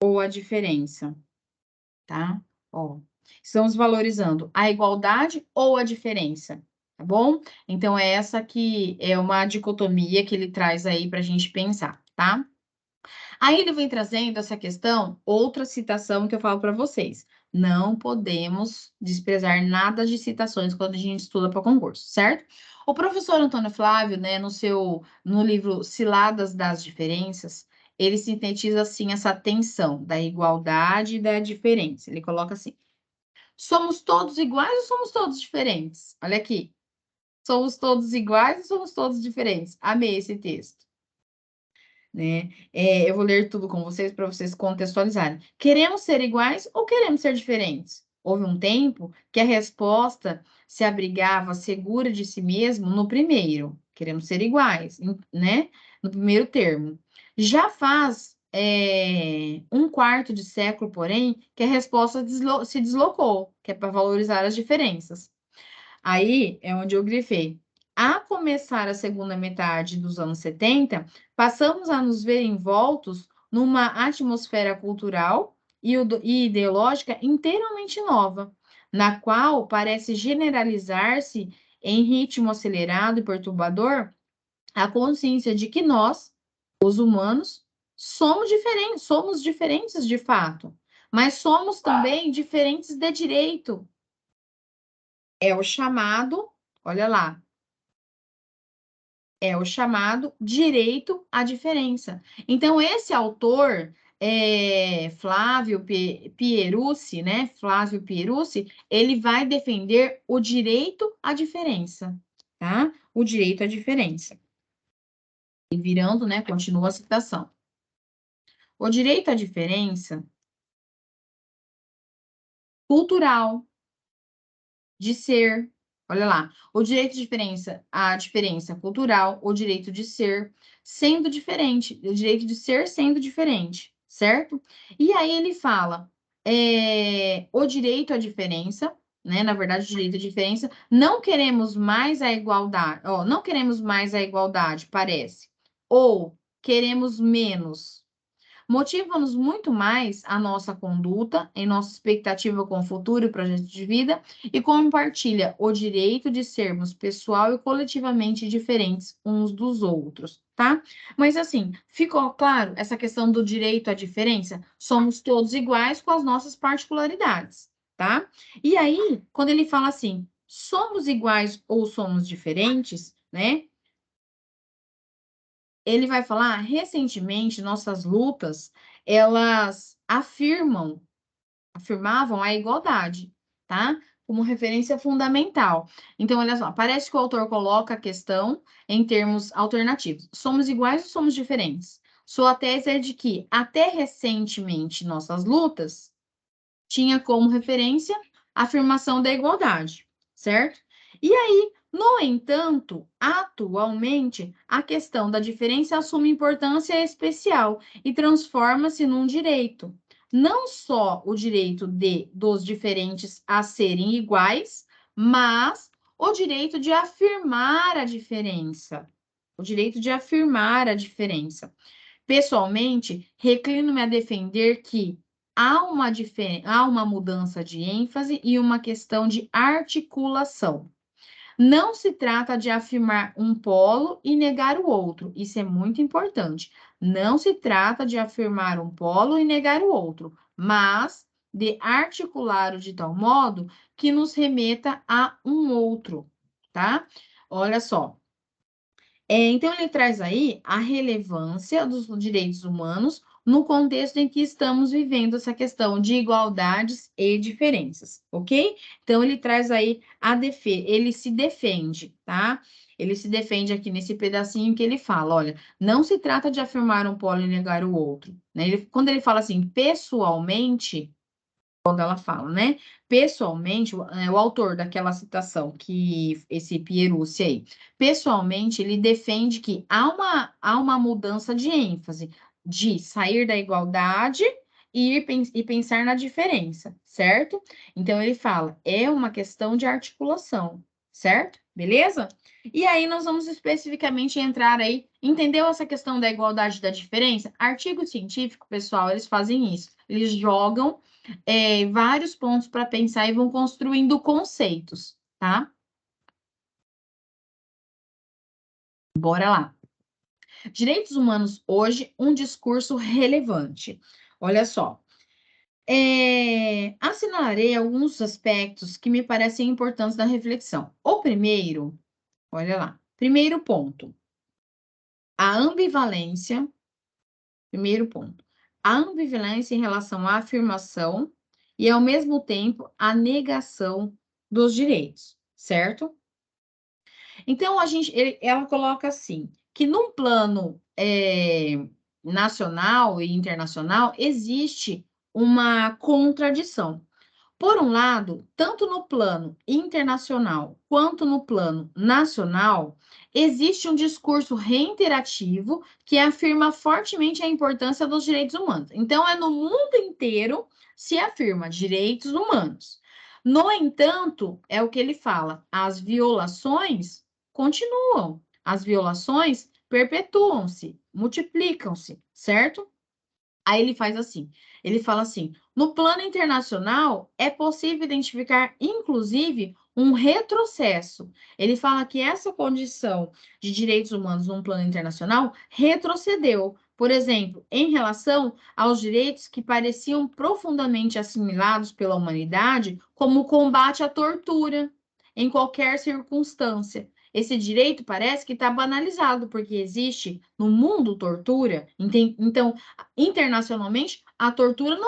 ou a diferença, tá? Ó, estamos valorizando a igualdade ou a diferença, tá bom? Então, é essa que é uma dicotomia que ele traz aí para a gente pensar, tá? Aí ele vem trazendo essa questão, outra citação que eu falo para vocês. Não podemos desprezar nada de citações quando a gente estuda para concurso, certo? O professor Antônio Flávio, né, no livro Ciladas das Diferenças, ele sintetiza assim essa tensão da igualdade e da diferença. Ele coloca assim: somos todos iguais ou somos todos diferentes? Olha aqui. Somos todos iguais ou somos todos diferentes? Amei esse texto, né? Eu vou ler tudo com vocês para vocês contextualizarem. Queremos ser iguais ou queremos ser diferentes? Houve um tempo que a resposta se abrigava segura de si mesmo no primeiro, queremos ser iguais, né? No primeiro termo. Já faz um quarto de século, porém, que a resposta se deslocou, que é para valorizar as diferenças. Aí é onde eu grifei. A começar a segunda metade dos anos 70, passamos a nos ver envoltos numa atmosfera cultural e ideológica inteiramente nova, na qual parece generalizar-se em ritmo acelerado e perturbador, a consciência de que nós, os humanos, somos diferentes de fato, mas somos também diferentes de direito. É o chamado, olha lá, é o chamado direito à diferença. Então, esse autor, Flávio Pierucci, né? Flávio Pierucci, ele vai defender o direito à diferença, tá? O direito à diferença. E virando, né? Continua a citação. O direito à diferença cultural, de ser, olha lá, o direito de diferença, a diferença cultural, o direito de ser sendo diferente, o direito de ser sendo diferente, certo? E aí ele fala o direito à diferença, né? Na verdade, o direito à diferença, não queremos mais a igualdade, ó, não queremos mais a igualdade, parece, ou queremos menos. Motiva-nos muito mais a nossa conduta, em nossa expectativa com o futuro e projeto de vida, e compartilha o direito de sermos pessoal e coletivamente diferentes uns dos outros, tá? Mas assim, ficou claro essa questão do direito à diferença? Somos todos iguais com as nossas particularidades, tá? E aí, quando ele fala assim, somos iguais ou somos diferentes, né? Ele vai falar, recentemente, nossas lutas, elas afirmavam a igualdade, tá? Como referência fundamental. Então, olha só, parece que o autor coloca a questão em termos alternativos. Somos iguais ou somos diferentes? Sua tese é de que, até recentemente, nossas lutas tinha como referência a afirmação da igualdade, certo? E aí, no entanto, atualmente, a questão da diferença assume importância especial e transforma-se num direito. Não só o direito dos diferentes a serem iguais, mas o direito de afirmar a diferença. O direito de afirmar a diferença. Pessoalmente, reclino-me a defender que há uma mudança de ênfase e uma questão de articulação. Não se trata de afirmar um polo e negar o outro. Isso é muito importante. Não se trata de afirmar um polo e negar o outro, mas de articular de tal modo que nos remeta a um outro, tá? Olha só. Então, ele traz aí a relevância dos direitos humanos no contexto em que estamos vivendo essa questão de igualdades e diferenças, ok? Então, ele traz aí ele se defende, tá? Ele se defende aqui nesse pedacinho que ele fala, olha, não se trata de afirmar um polo e negar o outro, né? Quando ele fala assim, pessoalmente, quando ela fala, né? Pessoalmente, o autor daquela citação, que esse Pierucci aí, pessoalmente, ele defende que há uma mudança de ênfase, de sair da igualdade e pensar na diferença, certo? Então, ele fala, é uma questão de articulação, certo? Beleza? E aí, nós vamos especificamente entrar aí, entendeu essa questão da igualdade e da diferença? Artigo científico, pessoal, eles fazem isso, eles jogam vários pontos para pensar e vão construindo conceitos, tá? Bora lá. Direitos humanos hoje, um discurso relevante. Olha só. Assinalarei alguns aspectos que me parecem importantes da reflexão. O primeiro, olha lá. Primeiro ponto. A ambivalência. Primeiro ponto. A ambivalência em relação à afirmação e, ao mesmo tempo, a negação dos direitos, certo? Então, ela coloca assim, que num plano nacional e internacional existe uma contradição. Por um lado, tanto no plano internacional quanto no plano nacional, existe um discurso reiterativo que afirma fortemente a importância dos direitos humanos. Então, é no mundo inteiro se afirma direitos humanos. No entanto, é o que ele fala, as violações continuam, as violações perpetuam-se, multiplicam-se, certo? Aí ele fala assim, no plano internacional é possível identificar, inclusive, um retrocesso. Ele fala que essa condição de direitos humanos num plano internacional retrocedeu, por exemplo, em relação aos direitos que pareciam profundamente assimilados pela humanidade, como o combate à tortura, em qualquer circunstância. Esse direito parece que está banalizado, porque existe no mundo tortura. Então, internacionalmente, a tortura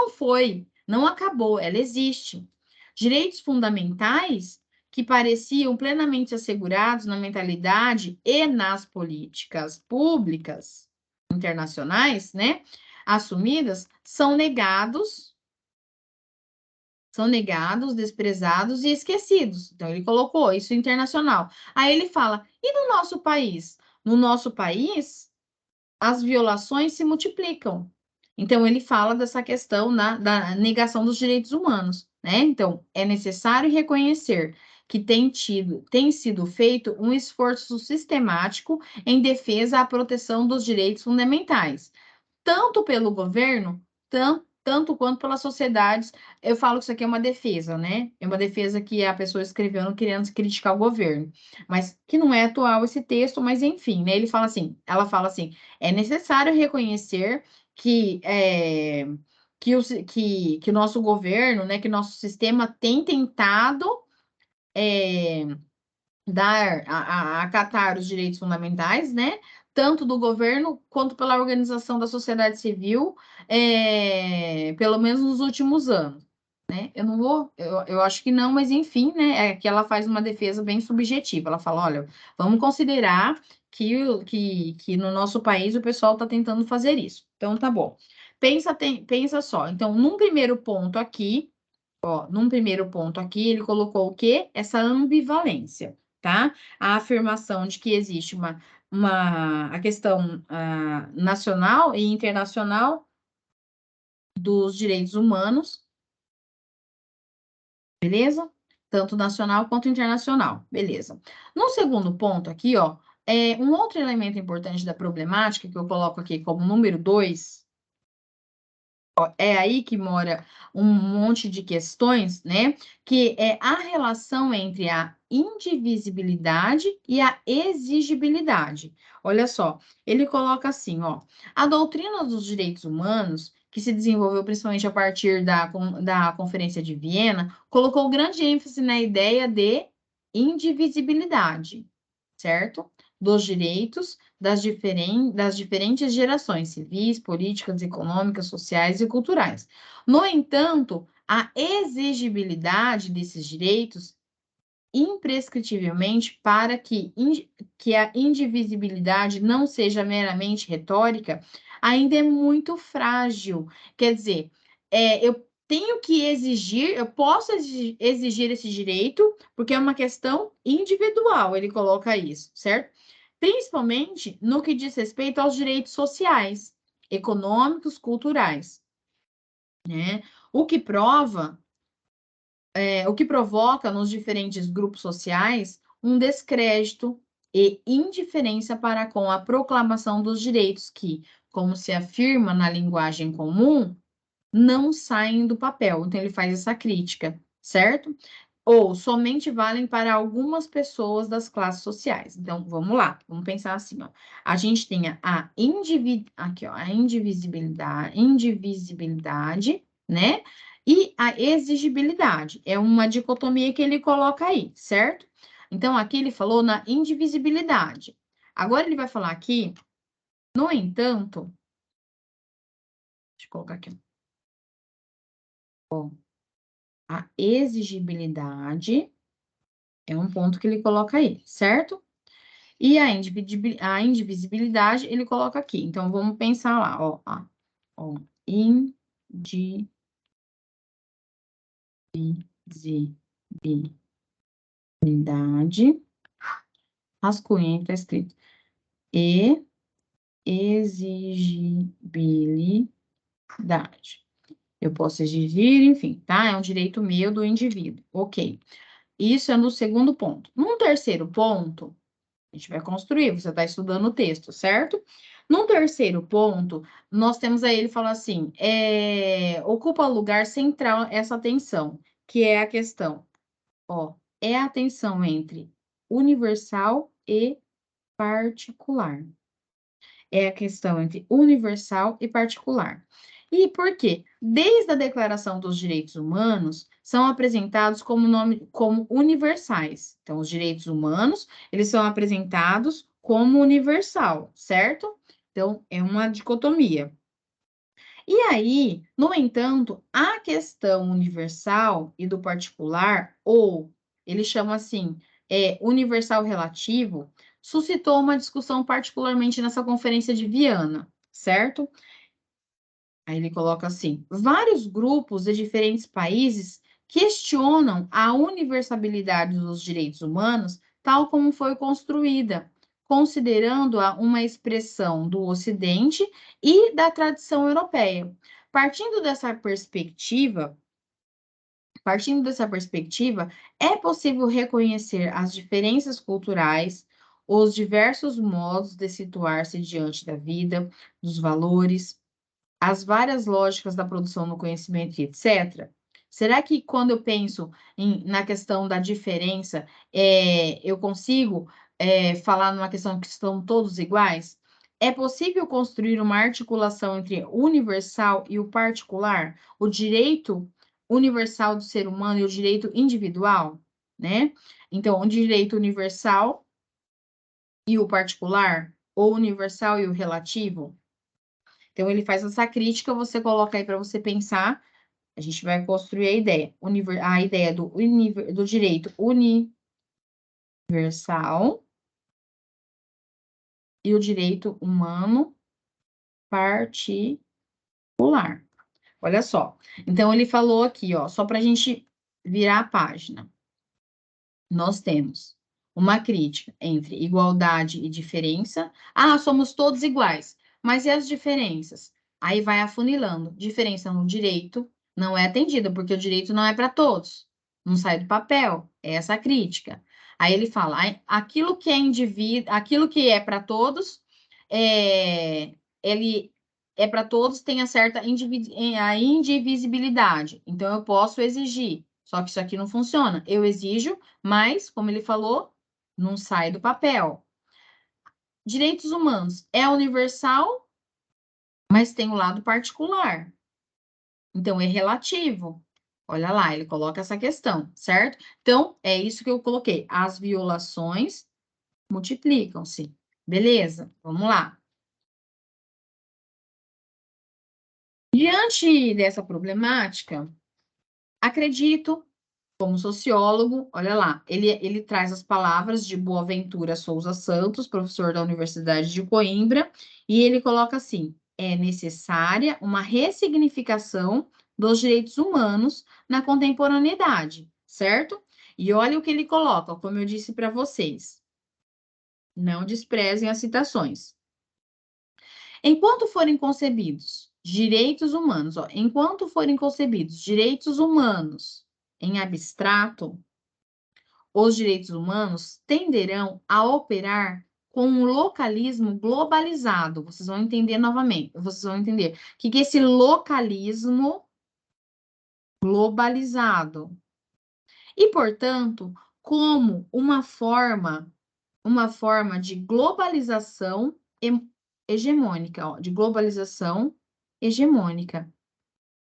não acabou, ela existe. Direitos fundamentais que pareciam plenamente assegurados na mentalidade e nas políticas públicas internacionais, né, assumidas, são negados, desprezados e esquecidos. Então, ele colocou isso internacional. Aí ele fala, e no nosso país? No nosso país, as violações se multiplicam. Então, ele fala dessa questão da negação dos direitos humanos, né? Então, é necessário reconhecer que tem sido feito um esforço sistemático em defesa à proteção dos direitos fundamentais, tanto pelo governo, tanto quanto pelas sociedades. Eu falo que isso aqui é uma defesa, né? É uma defesa que a pessoa escreveu não querendo criticar o governo, mas que não é atual esse texto, mas enfim, né? Ela fala assim, é necessário reconhecer que o nosso governo, né, que o nosso sistema tem tentado acatar os direitos fundamentais, né? Tanto do governo quanto pela organização da sociedade civil, pelo menos nos últimos anos, né? Eu acho que não, mas enfim, né? É que ela faz uma defesa bem subjetiva. Ela fala, olha, vamos considerar que no nosso país o pessoal está tentando fazer isso. Então, tá bom. Pensa só. Então, num primeiro ponto aqui, ele colocou o quê? Essa ambivalência, tá? A afirmação de que existe a questão nacional e internacional dos direitos humanos, beleza? Tanto nacional quanto internacional, beleza. No segundo ponto aqui, ó, um outro elemento importante da problemática, que eu coloco aqui como número 2, é aí que mora um monte de questões, né? Que é a relação entre a indivisibilidade e a exigibilidade. Olha só, ele coloca assim, ó, a doutrina dos direitos humanos, que se desenvolveu principalmente a partir da Conferência de Viena, colocou grande ênfase na ideia de indivisibilidade, certo? Dos direitos das diferentes gerações civis, políticas, econômicas, sociais e culturais. No entanto, a exigibilidade desses direitos imprescritivelmente para que a indivisibilidade não seja meramente retórica, ainda é muito frágil. Quer dizer, eu tenho que exigir, eu posso exigir esse direito, porque é uma questão individual, ele coloca isso, certo? Principalmente no que diz respeito aos direitos sociais, econômicos, culturais, né? O que provoca nos diferentes grupos sociais um descrédito e indiferença para com a proclamação dos direitos que, como se afirma na linguagem comum, não saem do papel. Então, ele faz essa crítica, certo? Ou somente valem para algumas pessoas das classes sociais. Então, vamos lá, vamos pensar assim, ó. A gente tem aqui, ó, a indivisibilidade, né? E a exigibilidade. É uma dicotomia que ele coloca aí, certo? Então, aqui ele falou na indivisibilidade. Agora ele vai falar aqui, no entanto, deixa eu colocar aqui, ó, a exigibilidade é um ponto que ele coloca aí, certo? E a indivisibilidade ele coloca aqui. Então, vamos pensar lá, ó, indivisibilidade, rascunho, tá escrito, e exigibilidade. Eu posso exigir, enfim, tá? É um direito meu do indivíduo. Ok. Isso é no segundo ponto. No terceiro ponto, a gente vai construir, você está estudando o texto, certo? No terceiro ponto, nós temos aí, ele fala assim, ocupa lugar central essa tensão, que é a questão, ó, é a tensão entre universal e particular. É a questão entre universal e particular. E por quê? Desde a Declaração dos Direitos Humanos, são apresentados como universais. Então, os direitos humanos, eles são apresentados como universal, certo? Então, é uma dicotomia. E aí, no entanto, a questão universal e do particular, ou ele chama assim, universal relativo, suscitou uma discussão particularmente nessa conferência de Viana, certo? Aí ele coloca assim: vários grupos de diferentes países questionam a universalidade dos direitos humanos, tal como foi construída, considerando-a uma expressão do Ocidente e da tradição europeia. Partindo dessa perspectiva, é possível reconhecer as diferenças culturais, os diversos modos de situar-se diante da vida, dos valores, as várias lógicas da produção do conhecimento, etc. Será que quando eu penso na questão da diferença, eu consigo falar numa questão que estão todos iguais? É possível construir uma articulação entre o universal e o particular, o direito universal do ser humano e o direito individual, né? Então, o direito universal e o particular, ou universal e o relativo. Então, ele faz essa crítica, você coloca aí para você pensar, a gente vai construir a ideia. A ideia do direito universal e o direito humano particular. Olha só. Então, ele falou aqui, ó, só para a gente virar a página. Nós temos uma crítica entre igualdade e diferença. Ah, somos todos iguais. Mas e as diferenças? Aí vai afunilando. Diferença no direito não é atendida, porque o direito não é para todos. Não sai do papel. É essa a crítica. Aí ele fala, aquilo que é aquilo que é para todos, ele é para todos, tem a certa a indivisibilidade. Então, eu posso exigir. Só que isso aqui não funciona. Eu exijo, mas, como ele falou, não sai do papel. Direitos humanos é universal, mas tem o lado particular. Então, é relativo. Olha lá, ele coloca essa questão, certo? Então, é isso que eu coloquei. As violações multiplicam-se. Beleza? Vamos lá. Diante dessa problemática, acredito, como sociólogo, olha lá, ele traz as palavras de Boaventura Souza Santos, professor da Universidade de Coimbra, e ele coloca assim: é necessária uma ressignificação dos direitos humanos na contemporaneidade, certo? E olha o que ele coloca, como eu disse para vocês. Não desprezem as citações. Enquanto forem concebidos direitos humanos, ó, enquanto forem concebidos direitos humanos em abstrato, os direitos humanos tenderão a operar com um localismo globalizado. Vocês vão entender novamente, vocês vão entender o que é esse localismo globalizado. E, portanto, como uma forma de globalização hegemônica, ó, de globalização hegemônica.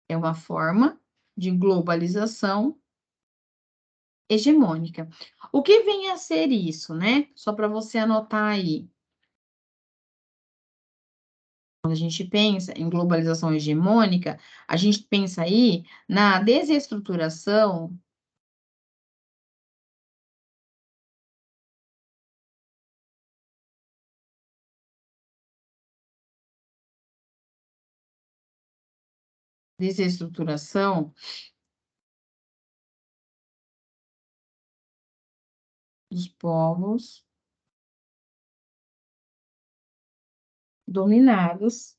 É uma forma de globalização hegemônica. O que vem a ser isso, né? Só para você anotar aí. Quando a gente pensa em globalização hegemônica, a gente pensa aí na desestruturação dos povos dominados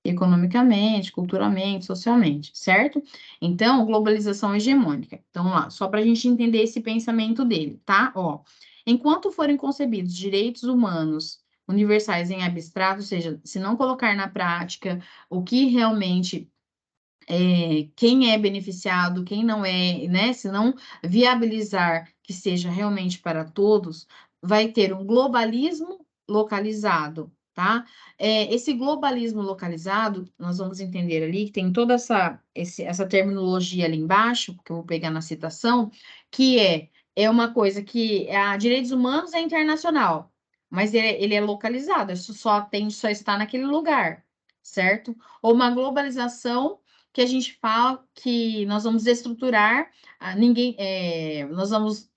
economicamente, culturalmente, socialmente, certo? Então, globalização hegemônica. Então, lá, só para a gente entender esse pensamento dele, tá? Ó, enquanto forem concebidos direitos humanos universais em abstrato, ou seja, se não colocar na prática o que realmente quem é beneficiado, quem não é, né? Se não viabilizar que seja realmente para todos, vai ter um globalismo localizado, tá? Esse globalismo localizado, nós vamos entender ali que tem toda essa terminologia ali embaixo, que eu vou pegar na citação, que é uma coisa que a direitos humanos é internacional, mas ele é localizado, isso só está naquele lugar, certo? Ou uma globalização que a gente fala que nós vamos desestruturar, nós vamos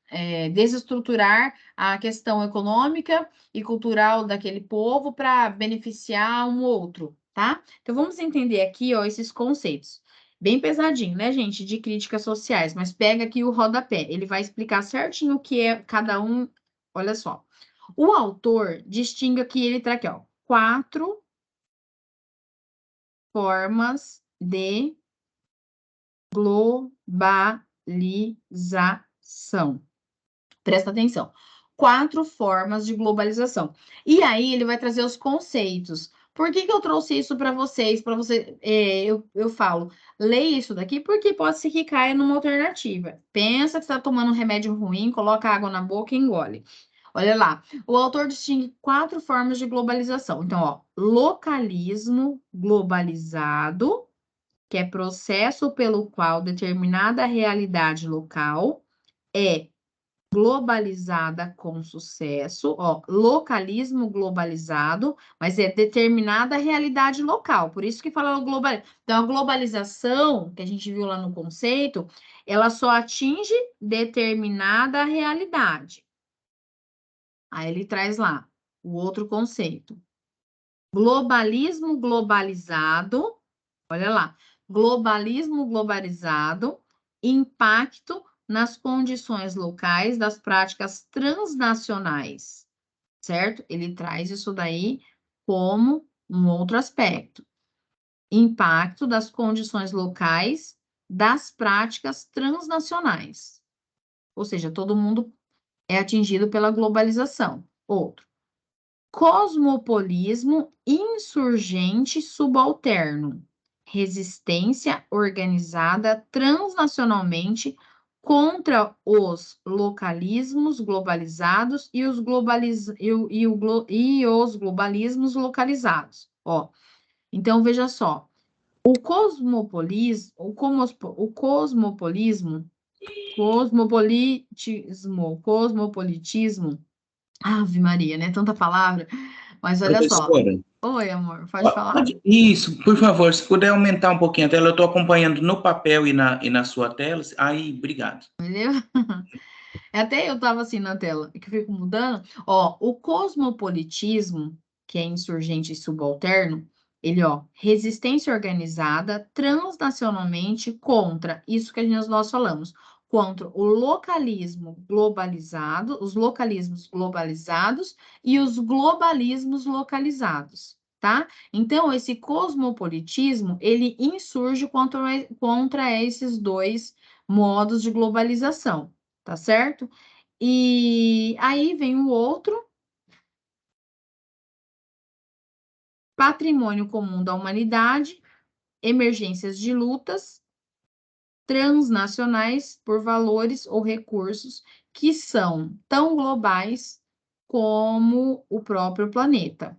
desestruturar a questão econômica e cultural daquele povo para beneficiar um outro, tá? Então vamos entender aqui, ó, esses conceitos. Bem pesadinho, né, gente, de críticas sociais, mas pega aqui o rodapé, ele vai explicar certinho o que é cada um. Olha só. O autor distingue aqui, ele traz aqui, ó, 4 formas de globalização. Presta atenção. 4 formas de globalização. E aí ele vai trazer os conceitos. Por que eu trouxe isso para vocês? Para você, eu falo, leia isso daqui, porque pode ser que caia numa alternativa. Pensa que está tomando um remédio ruim, coloca água na boca e engole. Olha lá, o autor distingue 4 formas de globalização. Então, ó, localismo globalizado, que é processo pelo qual determinada realidade local é globalizada com sucesso, ó, localismo globalizado, mas é determinada realidade local, por isso que fala global. Então, a globalização, que a gente viu lá no conceito, ela só atinge determinada realidade. Aí ele traz lá o outro conceito. Globalismo globalizado, olha lá, globalismo globalizado, impacto nas condições locais das práticas transnacionais, certo? Ele traz isso daí como um outro aspecto. Impacto das condições locais das práticas transnacionais. Ou seja, todo mundo é atingido pela globalização. Outro. Cosmopolismo insurgente subalterno. Resistência organizada transnacionalmente contra os localismos globalizados e os globalismos localizados. Ó, então, veja só. O cosmopolitismo, Ave Maria, né? Tanta palavra. Mas olha só. Professora, Oi, amor, pode falar? isso, por favor, se puder aumentar um pouquinho a tela, eu estou acompanhando no papel e na sua tela. Aí, obrigado. Entendeu? Até eu tava assim na tela, que eu fico mudando. Ó, o cosmopolitismo, que é insurgente e subalterno, ele, ó, resistência organizada transnacionalmente contra isso que nós falamos, contra o localismo globalizado, os localismos globalizados e os globalismos localizados, tá? Então, esse cosmopolitismo, ele insurge contra esses dois modos de globalização, tá certo? E aí vem o outro, patrimônio comum da humanidade, emergências de lutas transnacionais por valores ou recursos que são tão globais como o próprio planeta.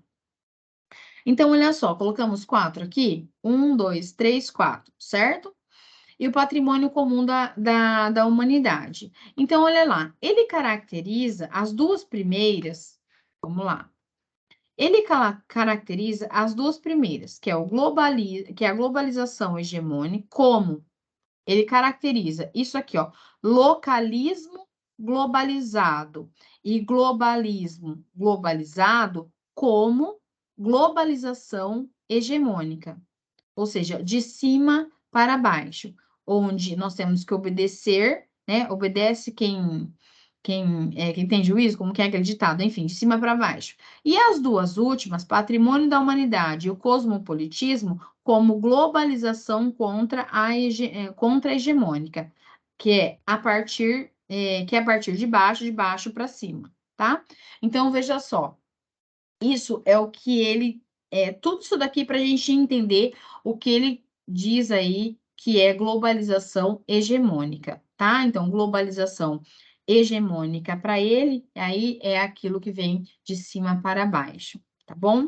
Então, olha só, colocamos 4 aqui, 1, 2, 3, 4, certo? E o patrimônio comum da humanidade. Então, olha lá, ele caracteriza as duas primeiras, vamos lá, ele caracteriza as duas primeiras, que é a globalização hegemônica, como ele caracteriza isso aqui, ó, localismo globalizado e globalismo globalizado como globalização hegemônica, ou seja, de cima para baixo, onde nós temos que obedecer, né? Obedece quem tem juízo, como que é aquele ditado, enfim, de cima para baixo. E as duas últimas, patrimônio da humanidade e o cosmopolitismo, como globalização contra a hegemônica, que é a partir de baixo para cima, tá? Então, veja só, isso é o que ele tudo isso daqui para a gente entender o que ele diz aí que é globalização hegemônica, tá? Então, globalização hegemônica para ele, aí é aquilo que vem de cima para baixo, tá bom?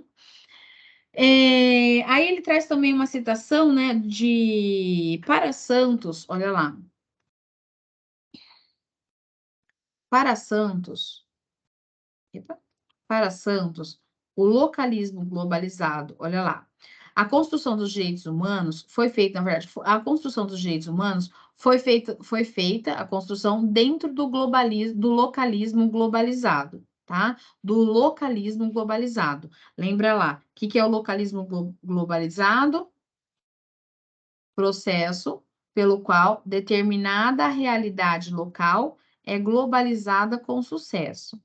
Aí ele traz também uma citação, né, de Para Santos, olha lá. Para Santos, epa, para Santos, o localismo globalizado, olha lá. A construção dos direitos humanos foi feita, na verdade, a construção dos direitos humanos foi feita a construção dentro do globalismo, do localismo globalizado, tá? Do localismo globalizado. Lembra lá, o que é o localismo globalizado? Processo pelo qual determinada realidade local é globalizada com sucesso.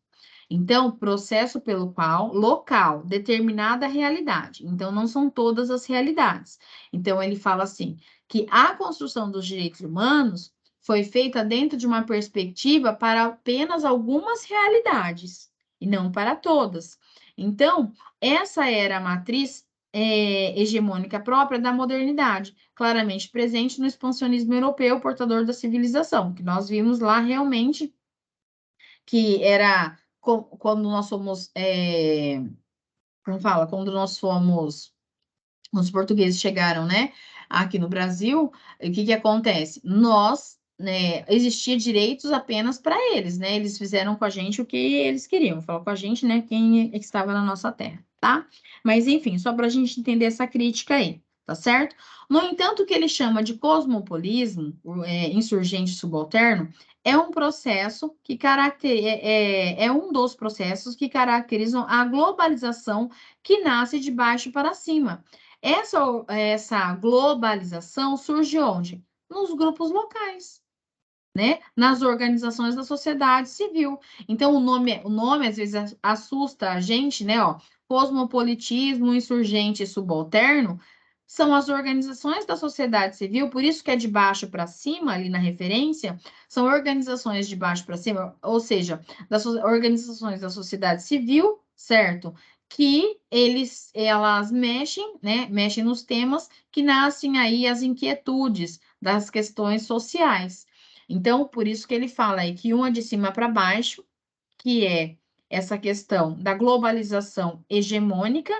Então, processo pelo qual local, determinada realidade. Então, não são todas as realidades. Então, ele fala assim, que a construção dos direitos humanos foi feita dentro de uma perspectiva para apenas algumas realidades, e não para todas. Então, essa era a matriz hegemônica própria da modernidade, claramente presente no expansionismo europeu, portador da civilização, que nós vimos lá realmente que era quando nós fomos, como fala, quando nós fomos, os portugueses chegaram, né, aqui no Brasil, o que acontece? Nós, né, existia direitos apenas para eles, né, eles fizeram com a gente o que eles queriam, falar com a gente, né, quem estava na nossa terra, tá? Mas, enfim, só para a gente entender essa crítica aí, tá certo? No entanto, o que ele chama de cosmopolismo, insurgente subalterno, é um processo que é um dos processos que caracterizam a globalização que nasce de baixo para cima. Essa globalização surge onde? Nos grupos locais, né? Nas organizações da sociedade civil. Então, o nome às vezes assusta a gente, né? Ó, cosmopolitismo, insurgente e subalterno são as organizações da sociedade civil, por isso que é de baixo para cima, ali na referência, são organizações de baixo para cima, ou seja, organizações da sociedade civil, certo? Que elas mexem, né? Mexem nos temas que nascem aí as inquietudes das questões sociais. Então, por isso que ele fala aí que uma de cima para baixo, que é essa questão da globalização hegemônica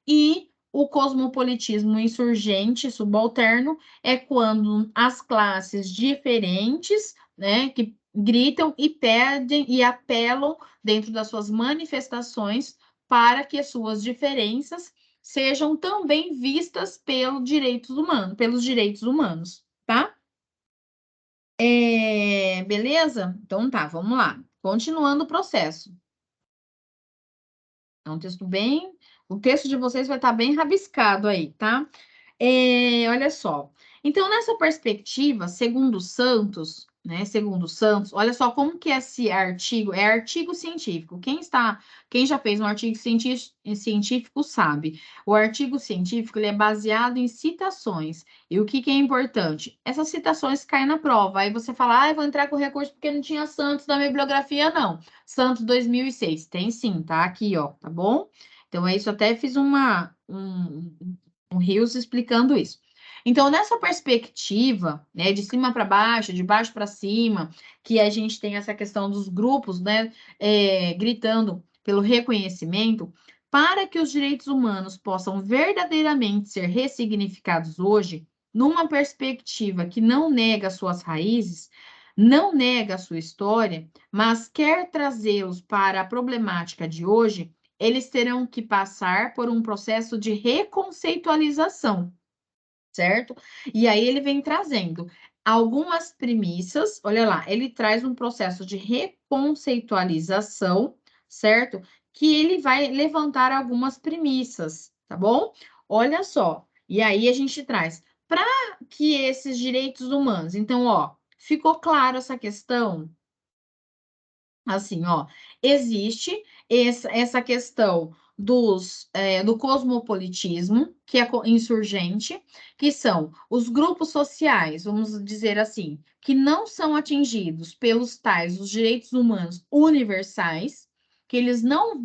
e o cosmopolitismo insurgente subalterno é quando as classes diferentes, né, que gritam e pedem e apelam dentro das suas manifestações para que as suas diferenças sejam também vistas pelos direitos humanos, tá? Beleza? Então tá, vamos lá. Continuando o processo. É um texto bem. O texto de vocês vai estar bem rabiscado aí, tá? Olha só. Então, nessa perspectiva, segundo Santos, né? Segundo Santos, olha só como que esse artigo é artigo científico. Quem já fez um artigo científico sabe. O artigo científico ele é baseado em citações. E o que é importante? Essas citações caem na prova. Aí você fala, eu vou entrar com recurso porque não tinha Santos na bibliografia, não. Santos 2006. Tem sim, tá? Aqui, ó, tá bom? Então, é isso. Até fiz um Rios explicando isso. Então, nessa perspectiva, né, de cima para baixo, de baixo para cima, que a gente tem essa questão dos grupos, né, gritando pelo reconhecimento, para que os direitos humanos possam verdadeiramente ser ressignificados hoje, numa perspectiva que não nega suas raízes, não nega a sua história, mas quer trazê-los para a problemática de hoje, eles terão que passar por um processo de reconceitualização, certo? E aí ele vem trazendo algumas premissas, olha lá, ele traz um processo de reconceitualização, certo? Que ele vai levantar algumas premissas, tá bom? Olha só, e aí a gente traz para que esses direitos humanos, então, ó, ficou claro essa questão? Assim, ó, existe essa questão do cosmopolitismo, que é insurgente, que são os grupos sociais, vamos dizer assim, que não são atingidos pelos tais os direitos humanos universais, que eles não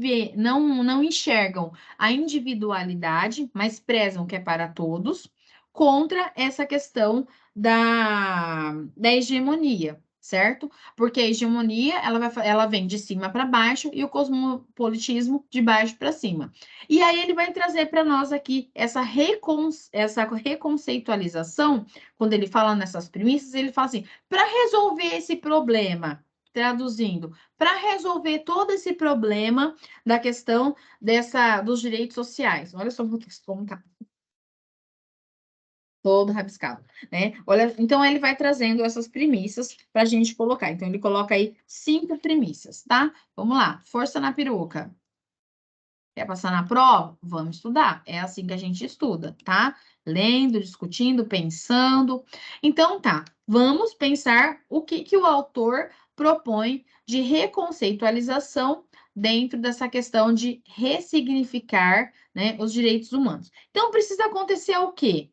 enxergam a individualidade, mas prezam que é para todos, contra essa questão da hegemonia, certo? Porque a hegemonia, ela vem de cima para baixo e o cosmopolitismo de baixo para cima. E aí ele vai trazer para nós aqui essa reconceitualização, quando ele fala nessas premissas, ele fala assim, para resolver esse problema, traduzindo, para resolver todo esse problema da questão dos direitos sociais. Olha só como tá todo rabiscado, né? Olha, então ele vai trazendo essas premissas para a gente colocar. Então ele coloca aí 5 premissas, tá? Vamos lá, força na peruca. Quer passar na prova? Vamos estudar. É assim que a gente estuda, tá? Lendo, discutindo, pensando. Então tá, vamos pensar o que o autor propõe de reconceitualização dentro dessa questão de ressignificar, né, os direitos humanos. Então precisa acontecer o quê?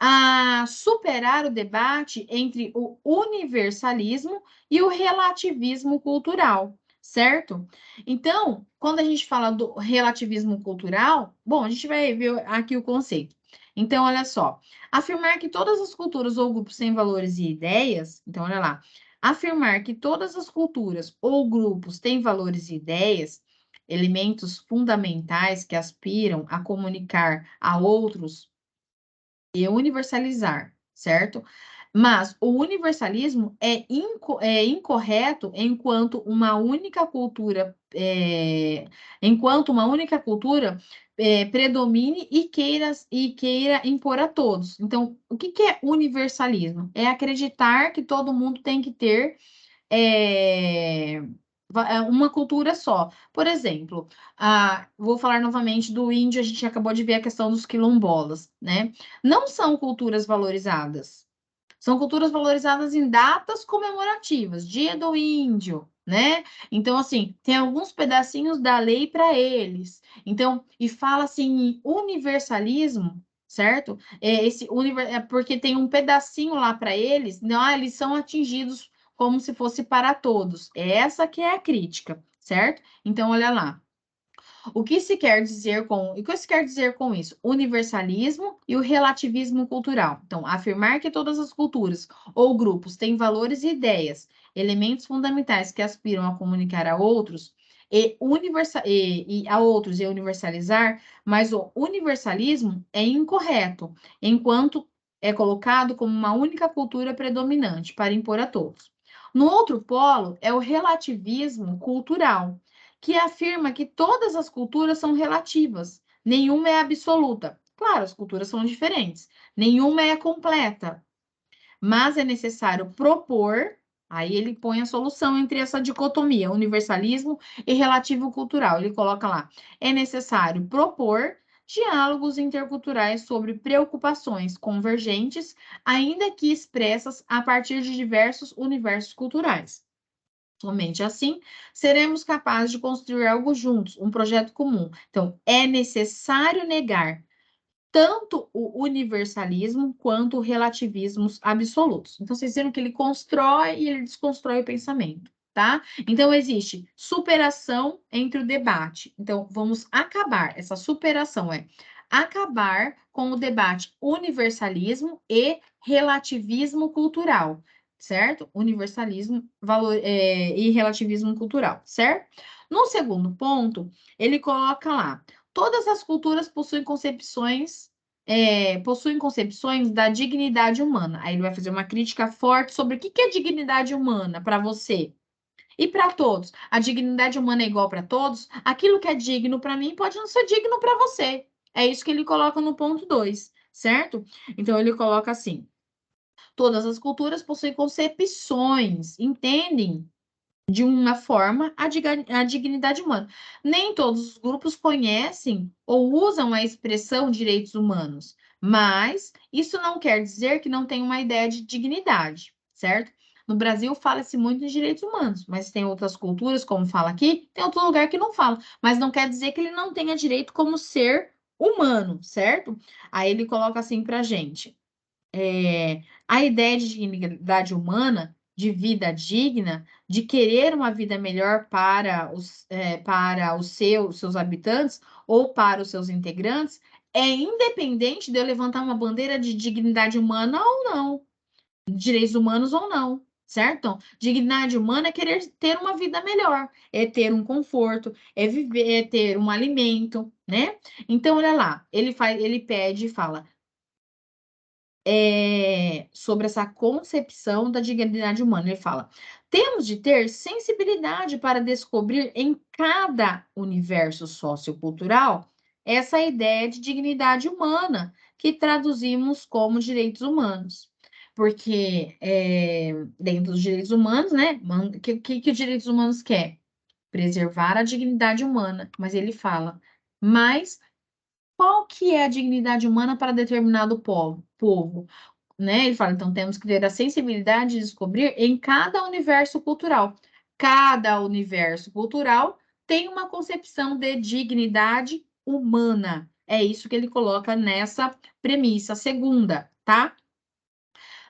A superar o debate entre o universalismo e o relativismo cultural, certo? Então, quando a gente fala do relativismo cultural, bom, a gente vai ver aqui o conceito. Então, olha só, afirmar que todas as culturas ou grupos têm valores e ideias, então, olha lá, afirmar que todas as culturas ou grupos têm valores e ideias, elementos fundamentais que aspiram a comunicar a outros e universalizar, certo? Mas o universalismo é incorreto enquanto uma única cultura predomine e queira impor a todos. Então, o que é universalismo? É acreditar que todo mundo tem que ter uma cultura só. Por exemplo, vou falar novamente do índio, a gente acabou de ver a questão dos quilombolas, né? Não são culturas valorizadas. São culturas valorizadas em datas comemorativas, Dia do Índio, né? Então, assim, tem alguns pedacinhos da lei para eles. Então, e fala assim em universalismo, certo? Porque tem um pedacinho lá para eles, não, eles são atingidos como se fosse para todos. Essa que é a crítica, certo? Então, olha lá. O que se quer dizer com isso? Universalismo e o relativismo cultural. Então, afirmar que todas as culturas ou grupos têm valores e ideias, elementos fundamentais que aspiram a comunicar a outros e universalizar, mas o universalismo é incorreto, enquanto é colocado como uma única cultura predominante para impor a todos. No outro polo é o relativismo cultural, que afirma que todas as culturas são relativas, nenhuma é absoluta. Claro, as culturas são diferentes, nenhuma é completa, mas é necessário propor, aí ele põe a solução entre essa dicotomia, universalismo e relativo cultural. Ele coloca lá, é necessário propor diálogos interculturais sobre preocupações convergentes, ainda que expressas a partir de diversos universos culturais. Somente assim seremos capazes de construir algo juntos, um projeto comum. Então, é necessário negar tanto o universalismo quanto o relativismos absolutos. Então, vocês viram que ele constrói e ele desconstrói o pensamento, tá? Então, existe superação entre o debate. Então, vamos acabar. Essa superação é acabar com o debate universalismo e relativismo cultural, certo? Universalismo e relativismo cultural, certo? No segundo ponto, ele coloca lá: todas as culturas possuem concepções da dignidade humana. Aí ele vai fazer uma crítica forte sobre o que é dignidade humana para você e para todos. A dignidade humana é igual para todos? Aquilo que é digno para mim pode não ser digno para você. É isso que ele coloca no ponto 2, certo? Então ele coloca assim: todas as culturas possuem concepções, entendem de uma forma a dignidade humana. Nem todos os grupos conhecem ou usam a expressão direitos humanos, mas isso não quer dizer que não tem uma ideia de dignidade, certo? No Brasil fala-se muito em direitos humanos, mas tem outras culturas, como fala aqui, tem outro lugar que não fala, mas não quer dizer que ele não tenha direito como ser humano, certo? Aí ele coloca assim para a gente: a ideia de dignidade humana, de vida digna, de querer uma vida melhor para os seus habitantes ou para os seus integrantes, é independente de eu levantar uma bandeira de dignidade humana ou não, direitos humanos ou não, certo? Então, dignidade humana é querer ter uma vida melhor, é ter um conforto, é viver, é ter um alimento, né? Então, olha lá, ele pede e fala sobre essa concepção da dignidade humana. Ele fala: temos de ter sensibilidade para descobrir em cada universo sociocultural essa ideia de dignidade humana, que traduzimos como direitos humanos. Porque dentro dos direitos humanos, né? O que os direitos humanos quer? Preservar a dignidade humana. Mas ele fala, mas qual que é a dignidade humana para determinado povo? Né? Ele fala, então temos que ter a sensibilidade de descobrir em cada universo cultural. Cada universo cultural tem uma concepção de dignidade humana. É isso que ele coloca nessa premissa segunda, tá?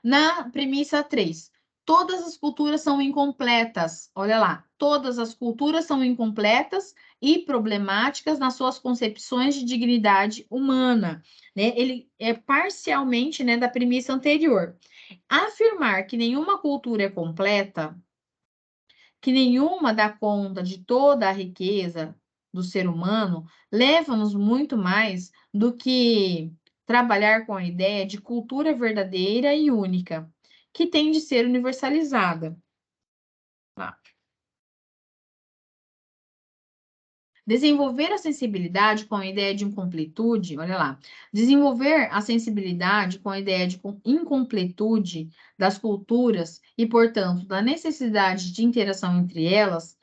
Na premissa 3, todas as culturas são incompletas. Olha lá, todas as culturas são incompletas e problemáticas nas suas concepções de dignidade humana. Né? Ele é parcialmente, né, da premissa anterior. Afirmar que nenhuma cultura é completa, que nenhuma dá conta de toda a riqueza do ser humano, leva-nos muito mais do que trabalhar com a ideia de cultura verdadeira e única, que tem de ser universalizada. Tá? Desenvolver a sensibilidade com a ideia de incompletude, olha lá, desenvolver a sensibilidade com a ideia de incompletude das culturas e, portanto, da necessidade de interação entre elas,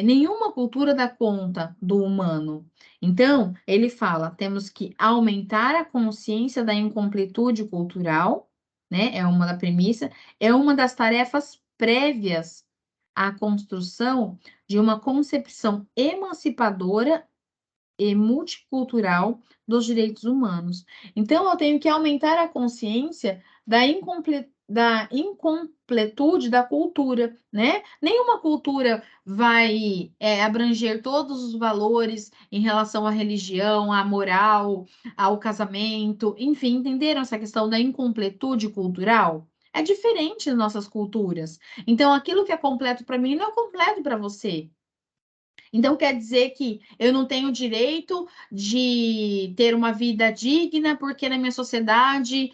nenhuma cultura dá conta do humano. Então, ele fala, temos que aumentar a consciência da incompletude cultural, né? É uma da premissa, é uma das tarefas prévias à construção de uma concepção emancipadora e multicultural dos direitos humanos. Então, eu tenho que aumentar a consciência da incompletude da cultura, né? Nenhuma cultura vai abranger todos os valores em relação à religião, à moral, ao casamento, enfim, entenderam essa questão da incompletude cultural? É diferente nas nossas culturas. Então, aquilo que é completo para mim não é completo para você. Então, quer dizer que eu não tenho direito de ter uma vida digna, porque na minha sociedade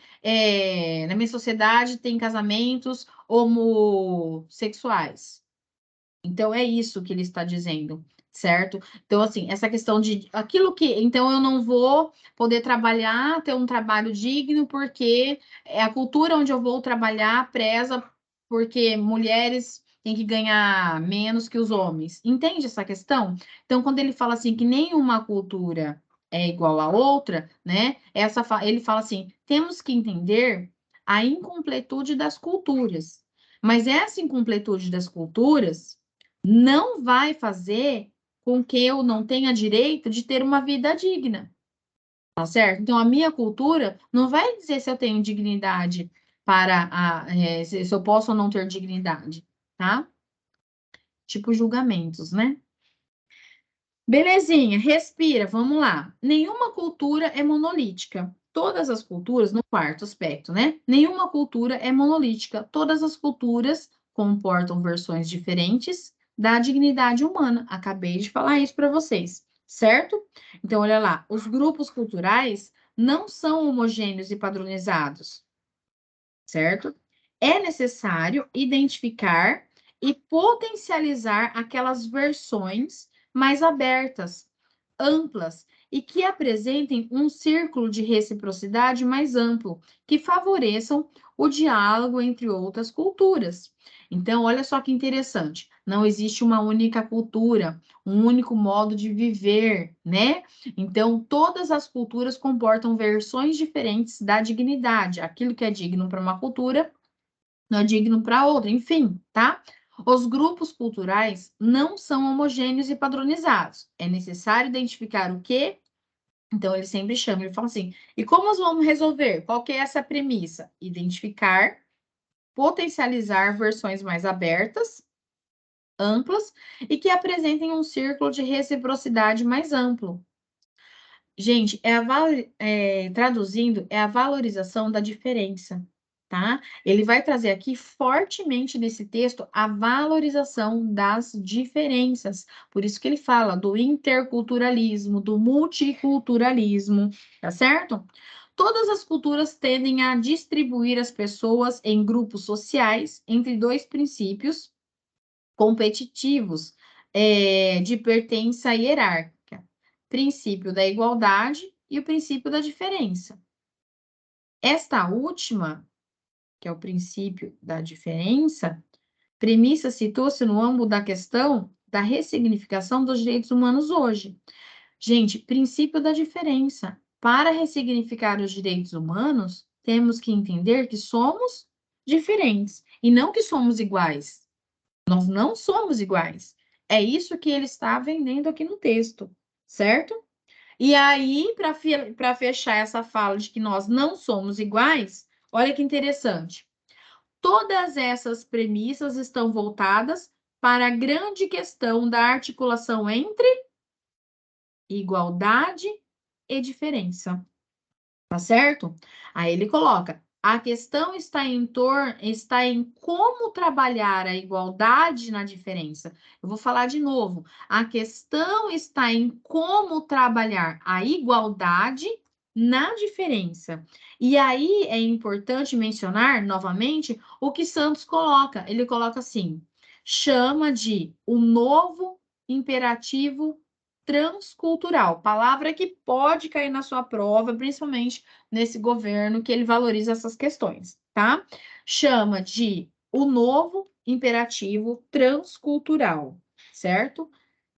tem casamentos homossexuais. Então, é isso que ele está dizendo, certo? Então, assim, essa questão de aquilo que. Então, eu não vou poder trabalhar, ter um trabalho digno, porque é a cultura onde eu vou trabalhar preza, porque mulheres têm que ganhar menos que os homens. Entende essa questão? Então, quando ele fala assim que nenhuma cultura é igual à outra, né? Ele fala assim: temos que entender a incompletude das culturas. Mas essa incompletude das culturas não vai fazer com que eu não tenha direito de ter uma vida digna, tá certo? Então, a minha cultura não vai dizer se eu tenho dignidade se eu posso ou não ter dignidade, tá? Tipo julgamentos, né? Belezinha, respira, vamos lá. Nenhuma cultura é monolítica. Todas as culturas, no quarto aspecto, né? Nenhuma cultura é monolítica. Todas as culturas comportam versões diferentes da dignidade humana. Acabei de falar isso para vocês, certo? Então, olha lá, os grupos culturais não são homogêneos e padronizados, certo? É necessário identificar e potencializar aquelas versões mais abertas, amplas e que apresentem um círculo de reciprocidade mais amplo, que favoreçam o diálogo entre outras culturas. Então, olha só que interessante, não existe uma única cultura, um único modo de viver, né? Então, todas as culturas comportam versões diferentes da dignidade. Aquilo que é digno para uma cultura não é digno para outra, enfim, tá? Os grupos culturais não são homogêneos e padronizados. É necessário identificar o que. Então, ele sempre chama, ele fala assim: e como nós vamos resolver? Qual que é essa premissa? Identificar, potencializar versões mais abertas, amplas, e que apresentem um círculo de reciprocidade mais amplo. Gente, traduzindo, é a valorização da diferença, tá? Ele vai trazer aqui fortemente nesse texto a valorização das diferenças. Por isso que ele fala do interculturalismo, do multiculturalismo, tá certo? Todas as culturas tendem a distribuir as pessoas em grupos sociais entre dois princípios competitivos, de pertença hierárquica: princípio da igualdade e o princípio da diferença. Esta última, que é o princípio da diferença, premissa situa-se no âmbito da questão da ressignificação dos direitos humanos hoje. Gente, princípio da diferença. Para ressignificar os direitos humanos, temos que entender que somos diferentes e não que somos iguais. Nós não somos iguais. É isso que ele está vendendo aqui no texto, certo? E aí, para fechar essa fala de que nós não somos iguais, olha que interessante. Todas essas premissas estão voltadas para a grande questão da articulação entre igualdade e diferença. Tá certo? Aí ele coloca: a questão está em como trabalhar a igualdade na diferença. Eu vou falar de novo. A questão está em como trabalhar a igualdade na diferença. E aí é importante mencionar novamente o que Santos coloca. Ele coloca assim: chama de o novo imperativo transcultural, palavra que pode cair na sua prova, principalmente nesse governo que ele valoriza essas questões, tá? Chama de o novo imperativo transcultural, certo?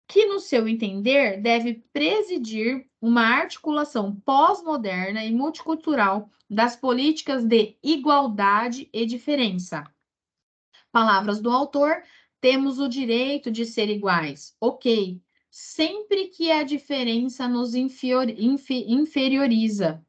Que, no seu entender, deve presidir uma articulação pós-moderna e multicultural das políticas de igualdade e diferença. Palavras do autor: temos o direito de ser iguais. Ok. Sempre que a diferença nos inferioriza.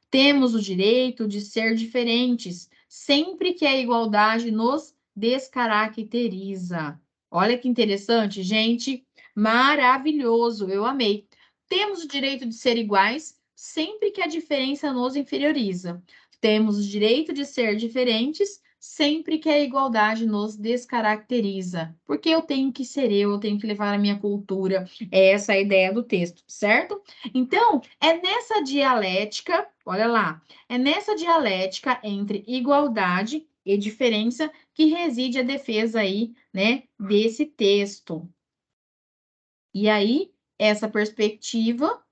Temos o direito de ser diferentes, sempre que a igualdade nos descaracteriza. Olha que interessante, gente. Maravilhoso, eu amei. Temos o direito de ser iguais, sempre que a diferença nos inferioriza. Temos o direito de ser diferentes, sempre que a igualdade nos descaracteriza. Porque eu tenho que ser eu tenho que levar a minha cultura. É essa a ideia do texto, certo? Então, é nessa dialética, olha lá, é nessa dialética entre igualdade e diferença que reside a defesa aí, né, desse texto. E aí, essa perspectiva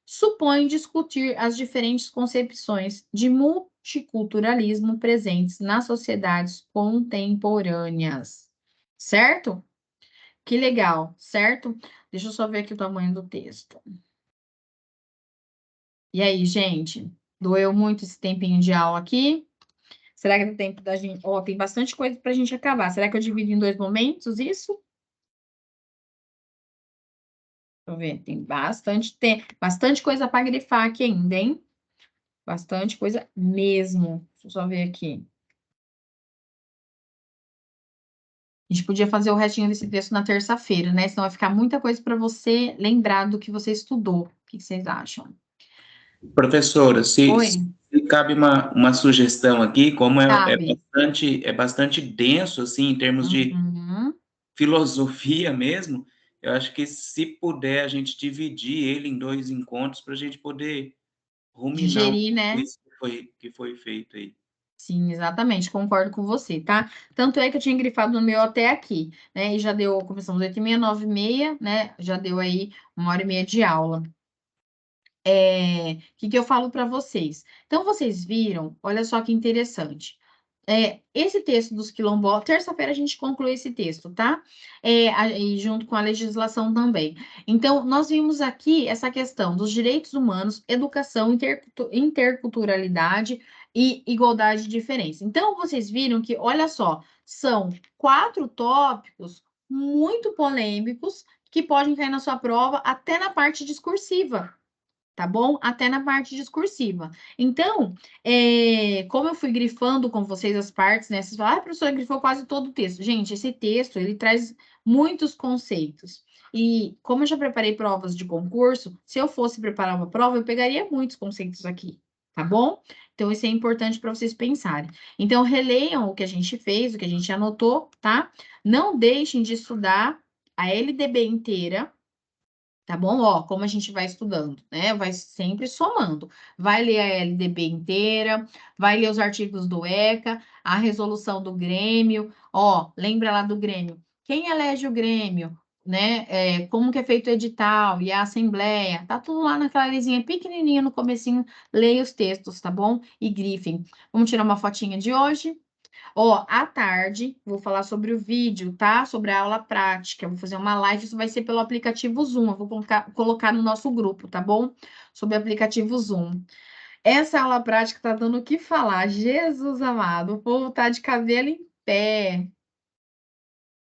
supõe discutir as diferentes concepções de multiculturalismo presentes nas sociedades contemporâneas. Certo? Que legal, certo? Deixa eu só ver aqui o tamanho do texto. E aí, gente? Doeu muito esse tempinho de aula aqui? Será que dá tempo da gente... Ó, tem bastante coisa para a gente acabar. Será que eu divido em 2 momentos isso? Deixa eu ver. Tem bastante coisa para grifar aqui ainda, hein? Bastante coisa mesmo. Deixa eu só ver aqui. A gente podia fazer o restinho desse texto na terça-feira, né? Senão vai ficar muita coisa para você lembrar do que você estudou. O que vocês acham? Professora, se Oi? cabe uma sugestão aqui, como Sabe? é bastante denso, assim, em termos de Uhum. filosofia mesmo, eu acho que se puder a gente dividir ele em 2 encontros para a gente poder ruminar um Digerir, pouco né? isso que foi feito aí. Sim, exatamente, concordo com você, tá? Tanto é que eu tinha grifado no meu até aqui, né? E já deu, começamos 8h30, 9h30, né? Já deu aí 1h30 de aula. Que eu falo para vocês? Então, vocês viram, olha só que interessante. Esse texto dos quilombolas, terça-feira a gente conclui esse texto, tá? E junto com a legislação também. Então, nós vimos aqui essa questão dos direitos humanos, educação, interculturalidade e igualdade de diferença. Então, vocês viram que, olha só, são 4 tópicos muito polêmicos que podem cair na sua prova até na parte discursiva. Tá bom? Até na parte discursiva. Então, como eu fui grifando com vocês as partes, né? Vocês falam, professora, grifou quase todo o texto. Gente, esse texto, ele traz muitos conceitos. E como eu já preparei provas de concurso, se eu fosse preparar uma prova, eu pegaria muitos conceitos aqui, tá bom? Então, isso é importante para vocês pensarem. Então, releiam o que a gente fez, o que a gente anotou, tá? Não deixem de estudar a LDB inteira, tá bom? Ó, como a gente vai estudando, né? Vai sempre somando. Vai ler a LDB inteira, vai ler os artigos do ECA, a resolução do Grêmio. Ó, lembra lá do Grêmio. Quem elege o Grêmio, né? Como que é feito o edital e a assembleia. Tá tudo lá naquela lisinha pequenininha no comecinho. Leia os textos, tá bom? E grifem. Vamos tirar uma fotinha de hoje. Ó, à tarde, vou falar sobre o vídeo, tá? Sobre a aula prática. Vou fazer uma live, isso vai ser pelo aplicativo Zoom. Eu vou colocar no nosso grupo, tá bom? Sobre o aplicativo Zoom. Essa aula prática tá dando o que falar. Jesus amado, o povo tá de cabelo em pé.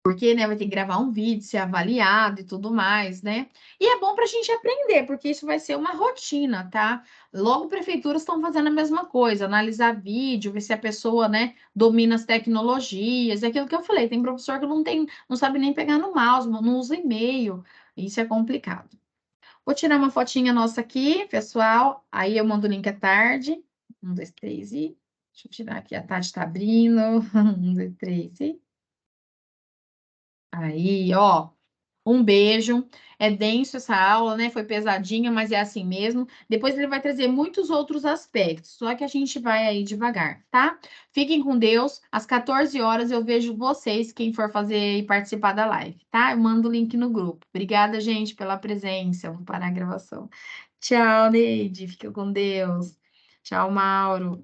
Porque, né, vai ter que gravar um vídeo, ser avaliado e tudo mais, né? E é bom para a gente aprender, porque isso vai ser uma rotina, tá? Logo, prefeituras estão fazendo a mesma coisa, analisar vídeo, ver se a pessoa, né, domina as tecnologias, é aquilo que eu falei, tem professor que não sabe nem pegar no mouse, não usa e-mail, isso é complicado. Vou tirar uma fotinha nossa aqui, pessoal, aí eu mando o link à tarde. 1, 2, 3 e... Deixa eu tirar aqui, a tarde está abrindo. 1, 2, 3 e... Aí, ó, um beijo. É denso essa aula, né? Foi pesadinha, mas é assim mesmo. Depois ele vai trazer muitos outros aspectos, só que a gente vai aí devagar, tá? Fiquem com Deus. Às 14 horas eu vejo vocês, quem for fazer e participar da live, tá? Eu mando o link no grupo. Obrigada, gente, pela presença. Eu vou parar a gravação. Tchau, Neide. Fica com Deus. Tchau, Mauro.